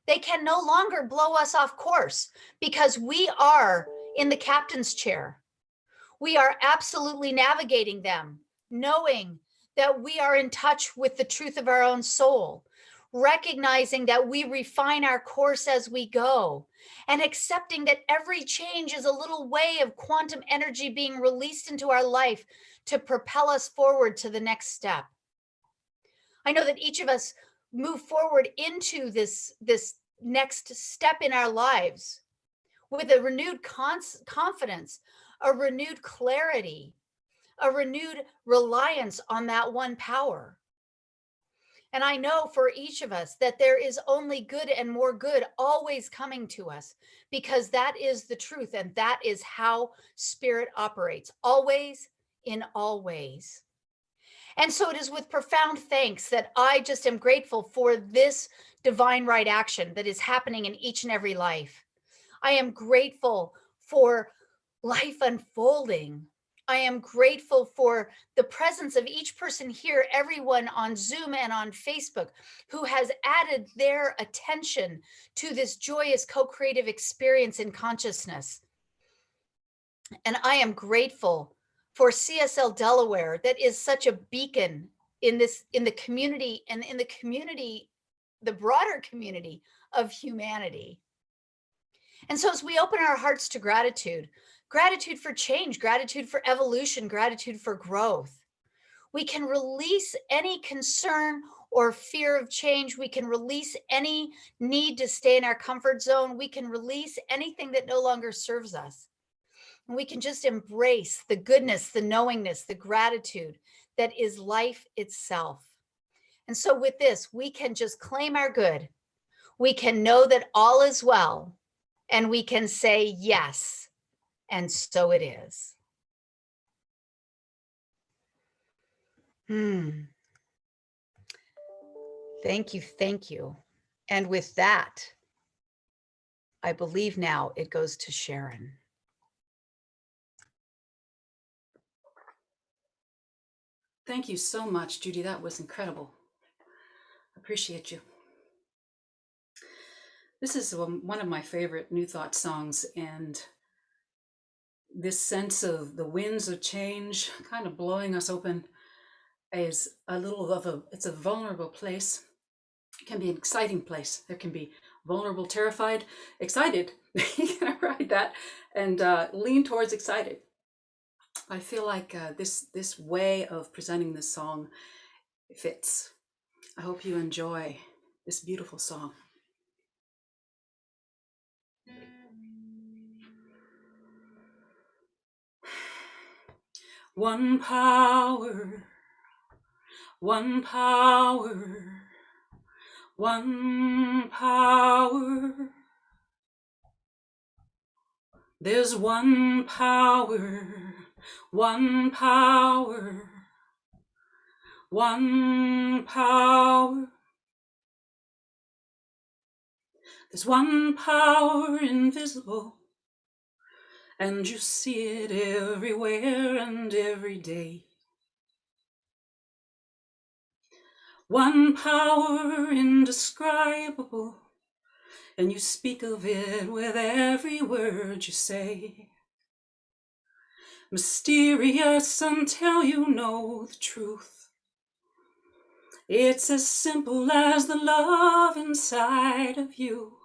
They can no longer blow us off course because we are in the captain's chair. We are absolutely navigating them, knowing that we are in touch with the truth of our own soul, recognizing that we refine our course as we go, and accepting that every change is a little wave of quantum energy being released into our life to propel us forward to the next step. I know that each of us move forward into this next step in our lives with a renewed confidence, a renewed clarity, a renewed reliance on that one power. And I know for each of us that there is only good and more good always coming to us, because that is the truth. And that is how spirit operates, always, in all ways. And so it is with profound thanks that I just am grateful for this divine right action that is happening in each and every life. I am grateful for life unfolding. I am grateful for the presence of each person here, everyone on Zoom and on Facebook who has added their attention to this joyous co-creative experience in consciousness. And I am grateful for CSL Delaware, that is such a beacon in the community, and in the community, the broader community of humanity. And so as we open our hearts to gratitude, gratitude for change, gratitude for evolution, gratitude for growth, we can release any concern or fear of change. We can release any need to stay in our comfort zone. We can release anything that no longer serves us. And we can just embrace the goodness, the knowingness, the gratitude that is life itself. And so with this, we can just claim our good. We can know that all is well, and we can say yes, and so it is. Thank you, thank you. And with that, I believe now it goes to Sharon. Thank you so much, Judy. That was incredible. Appreciate you. This is one of my favorite New Thought songs, and this sense of the winds of change kind of blowing us open is a little of it's a vulnerable place. It can be an exciting place. There can be vulnerable, terrified, excited. You can ride that and lean towards excited. I feel like this way of presenting this song fits. I hope you enjoy this beautiful song. One power, one power, one power. There's one power, one power, one power. There's one power invisible, and you see it everywhere and every day. One power indescribable, and you speak of it with every word you say. Mysterious until you know the truth. It's as simple as the love inside of you.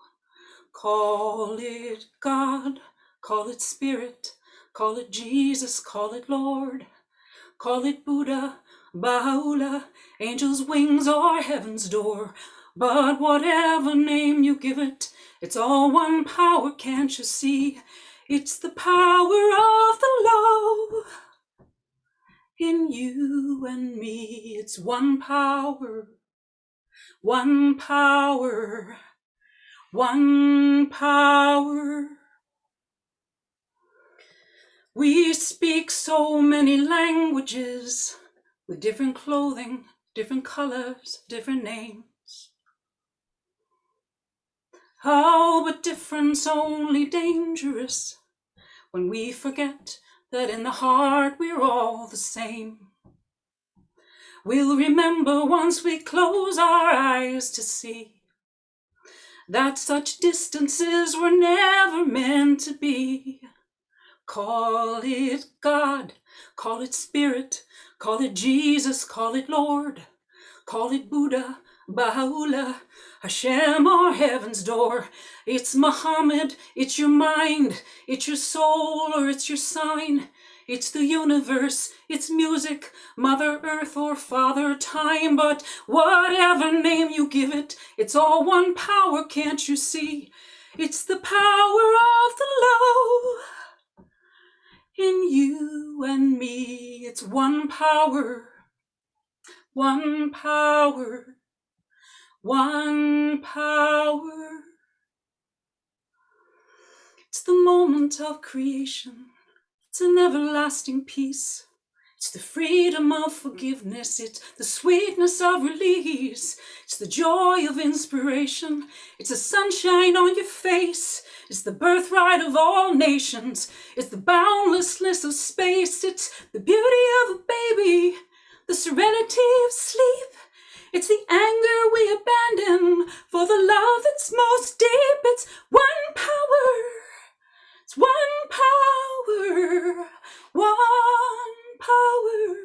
Call it God, call it Spirit, call it Jesus, call it Lord, call it Buddha, Baha'u'llah, angel's wings or heaven's door. But whatever name you give it, it's all one power, can't you see? It's the power of the love in you and me. It's one power, one power, one power. We speak so many languages with different clothing, different colors, different names. Oh, but difference only dangerous when we forget that in the heart we're all the same. We'll remember once we close our eyes to see that such distances were never meant to be. Call it God, call it Spirit, call it Jesus, call it Lord, call it Buddha, Baha'u'llah, Hashem, our heaven's door. It's Muhammad, it's your mind, it's your soul, or it's your sign. It's the universe, it's music, Mother Earth or Father Time. But whatever name you give it, it's all one power, can't you see? It's the power of the love in you and me. It's one power, one power. One power. It's the moment of creation. It's an everlasting peace. It's the freedom of forgiveness. It's the sweetness of release. It's the joy of inspiration. It's the sunshine on your face. It's the birthright of all nations. It's the boundlessness of space. It's the beauty of a baby, the serenity of sleep. It's the anger we abandon for the love that's most deep. It's one power. It's one power. One power.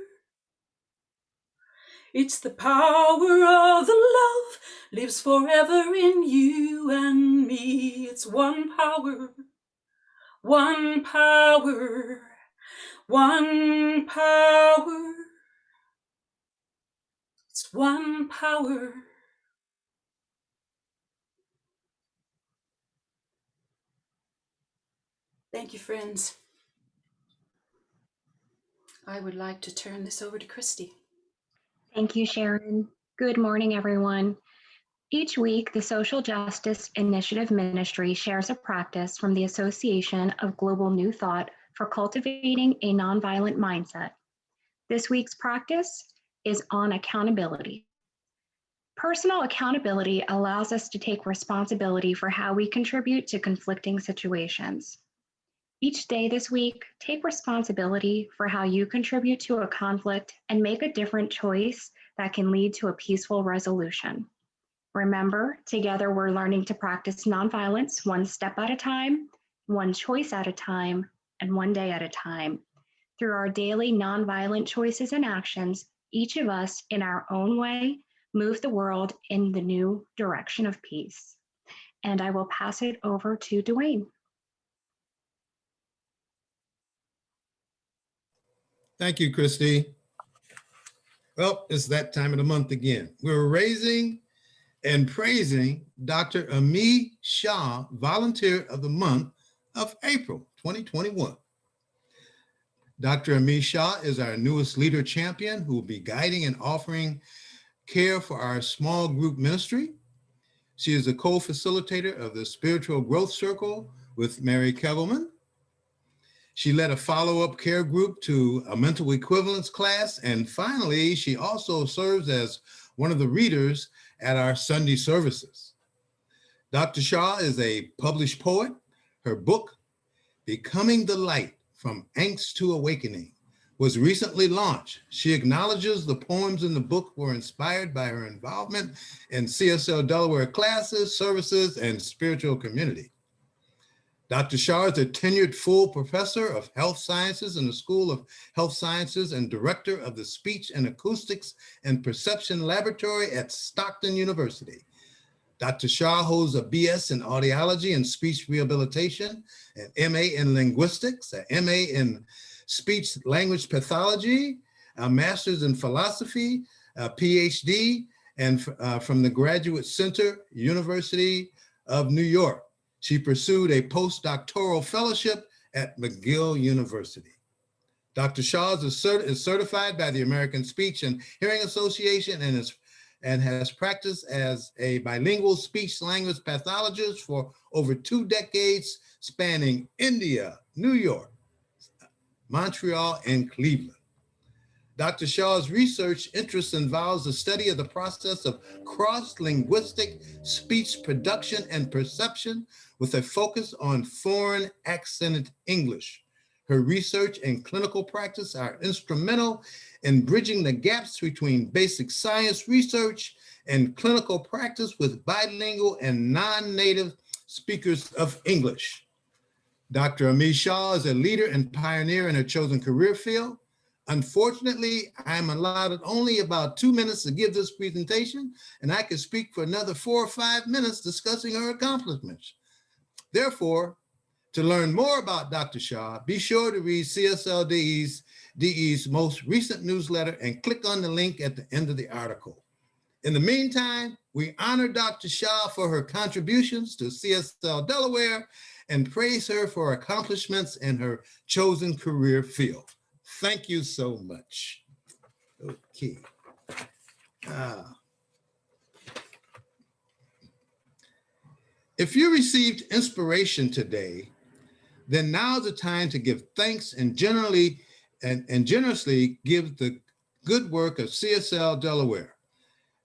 It's the power of the love lives forever in you and me. It's one power. One power. One power. It's one power. Thank you, friends. I would like to turn this over to Christy. Thank you, Sharon. Good morning, everyone. Each week, the Social Justice Initiative Ministry shares a practice from the Association of Global New Thought for cultivating a nonviolent mindset. This week's practice is on accountability. Personal accountability allows us to take responsibility for how we contribute to conflicting situations. Each day this week, take responsibility for how you contribute to a conflict and make a different choice that can lead to a peaceful resolution. Remember, together we're learning to practice nonviolence one step at a time, one choice at a time, and one day at a time. Through our daily nonviolent choices and actions, each of us, in our own way, move the world in the new direction of peace. And I will pass it over to Dwayne. Thank you, Christy. Well, it's that time of the month again. We're raising and praising Dr. Ami Shah, Volunteer of the Month of April 2021. Dr. Ami Shah is our newest leader champion who will be guiding and offering care for our small group ministry. She is a co-facilitator of the Spiritual Growth Circle with Mary Kevelman. She led a follow-up care group to a mental equivalence class. And finally, she also serves as one of the readers at our Sunday services. Dr. Shah is a published poet. Her book, Becoming the Light, From Angst to Awakening, was recently launched. She acknowledges the poems in the book were inspired by her involvement in CSL Delaware classes, services, and spiritual community. Dr. Shah is a tenured full professor of health sciences in the School of Health Sciences and director of the Speech and Acoustics and Perception Laboratory at Stockton University. Dr. Shah holds a BS in Audiology and Speech Rehabilitation, an MA in Linguistics, an MA in Speech Language Pathology, a Master's in Philosophy, a PhD, and from the Graduate Center, University of New York. She pursued a postdoctoral fellowship at McGill University. Dr. Shah is certified by the American Speech and Hearing Association and has practiced as a bilingual speech language pathologist for over 2 decades, spanning India, New York, Montreal, and Cleveland. Dr. Shah's research interest involves the study of the process of cross-linguistic speech production and perception with a focus on foreign accented English. Her research and clinical practice are instrumental in bridging the gaps between basic science research and clinical practice with bilingual and non-native speakers of English. Dr. Ami Shah is a leader and pioneer in her chosen career field. Unfortunately, I'm allowed only about 2 minutes to give this presentation, and I could speak for another 4 or 5 minutes discussing her accomplishments. Therefore, to learn more about Dr. Shaw, be sure to read CSLDE's most recent newsletter and click on the link at the end of the article. In the meantime, we honor Dr. Shaw for her contributions to CSL Delaware and praise her for her accomplishments in her chosen career field. Thank you so much. Okay. If you received inspiration today, then now's the time to give thanks and generously give the good work of CSL Delaware.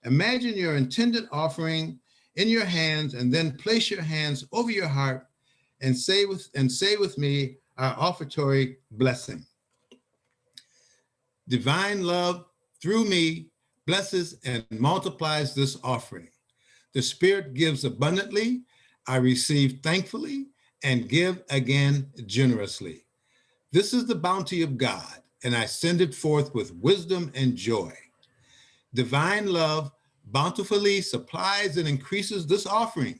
Imagine your intended offering in your hands and then place your hands over your heart and say with me our offertory blessing. Divine love through me blesses and multiplies this offering. The Spirit gives abundantly, I receive thankfully, and give again generously. This is the bounty of God, and I send it forth with wisdom and joy. Divine love bountifully supplies and increases this offering.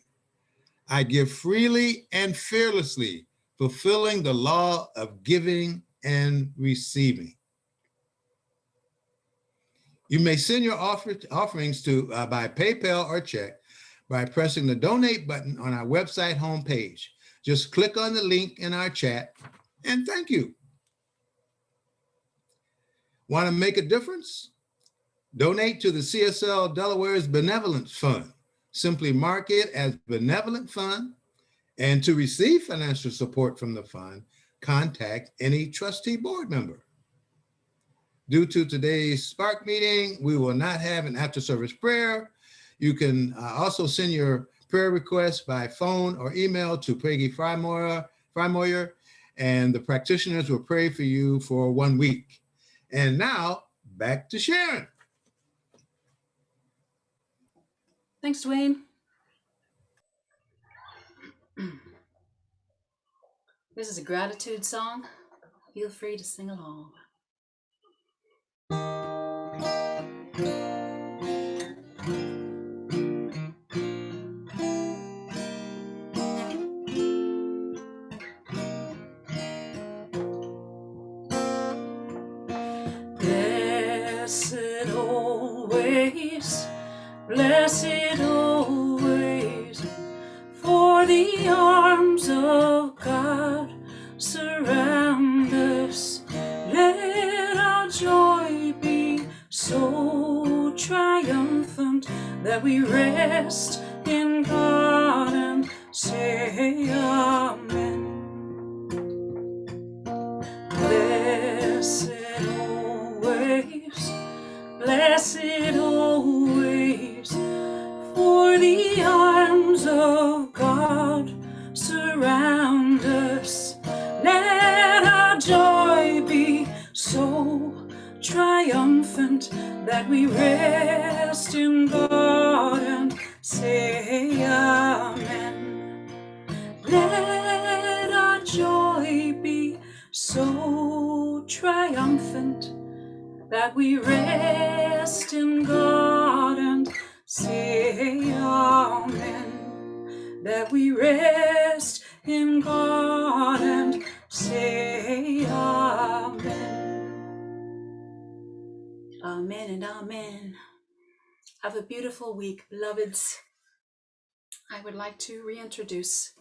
I give freely and fearlessly, fulfilling the law of giving and receiving. You may send your offerings to by PayPal or check by pressing the donate button on our website homepage. Just click on the link in our chat and thank you. Want to make a difference? Donate to the CSL Delaware's Benevolence Fund. Simply mark it as Benevolent Fund, and to receive financial support from the fund, contact any trustee board member. Due to today's Spark meeting, we will not have an after-service prayer. You can also send your prayer requests by phone or email to Peggy Frymoyer, and the practitioners will pray for you for 1 week. And now, back to Sharon. Thanks, Dwayne. This is a gratitude song. Feel free to sing along. Blessed always, blessed always, for the arms of God surround us. Let our joy be so triumphant that we rest in God and say amen. Blessed always, blessed always, for the arms of God surround us. Let our joy be so triumphant that we rest in God and say amen. Let our joy be so triumphant that we rest in God and say amen. That we rest in God and say amen. Amen and amen. Have a beautiful week, beloveds. I would like to reintroduce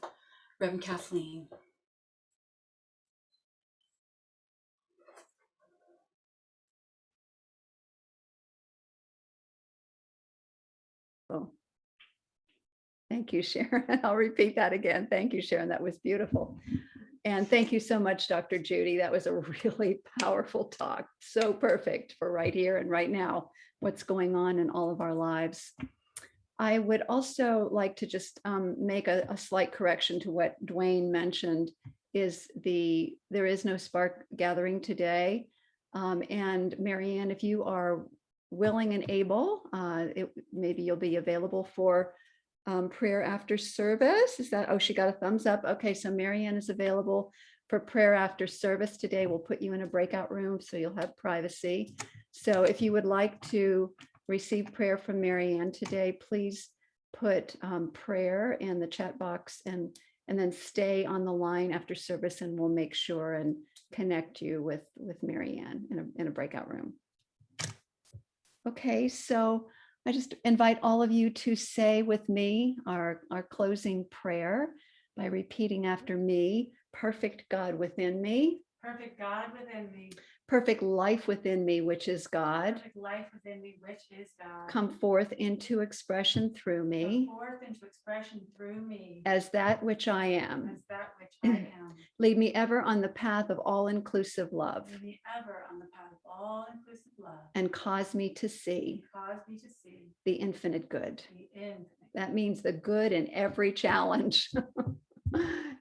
Reverend Kathleen. Oh, thank you, Sharon. I'll repeat that again. Thank you, Sharon. That was beautiful. And thank you so much, Dr. Judy. That was a really powerful talk. So perfect for right here and right now, what's going on in all of our lives. I would also like to just make a slight correction to what Dwayne mentioned, is there is no Spark gathering today. And Marianne, if you are willing and able, maybe you'll be available for prayer after service. Is that, oh, she got a thumbs up. Okay, so Marianne is available for prayer after service today. We'll put you in a breakout room so you'll have privacy. So if you would like to receive prayer from Marianne today, please put prayer in the chat box and then stay on the line after service, and we'll make sure and connect you with Marianne in a breakout room. Okay, so I just invite all of you to say with me our closing prayer by repeating after me. Perfect God within me, Perfect God within me. perfect life within me, which is God, Perfect life within me, which is God. come forth into expression through Come me forth into expression through me. as that which I am. As that which I am. Lead me ever on the path of all-inclusive love, Lead me ever on the path of all inclusive love. and cause me to see Cause me to see the infinite good. the infinite. That means the good in every challenge.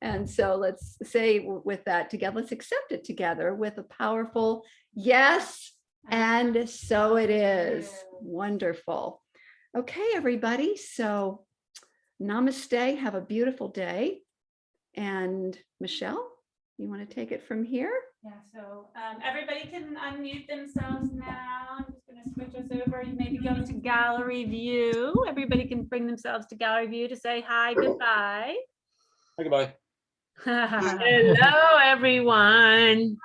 And so let's say with that together, let's accept it together with a powerful yes, and so it is. Wonderful. Okay, everybody. So namaste. Have a beautiful day. And Michelle, you want to take it from here? Yeah, so everybody can unmute themselves now. I'm just going to switch us over. You maybe go to gallery view. Everybody can bring themselves to gallery view to say hi, goodbye. Goodbye. Hello, everyone.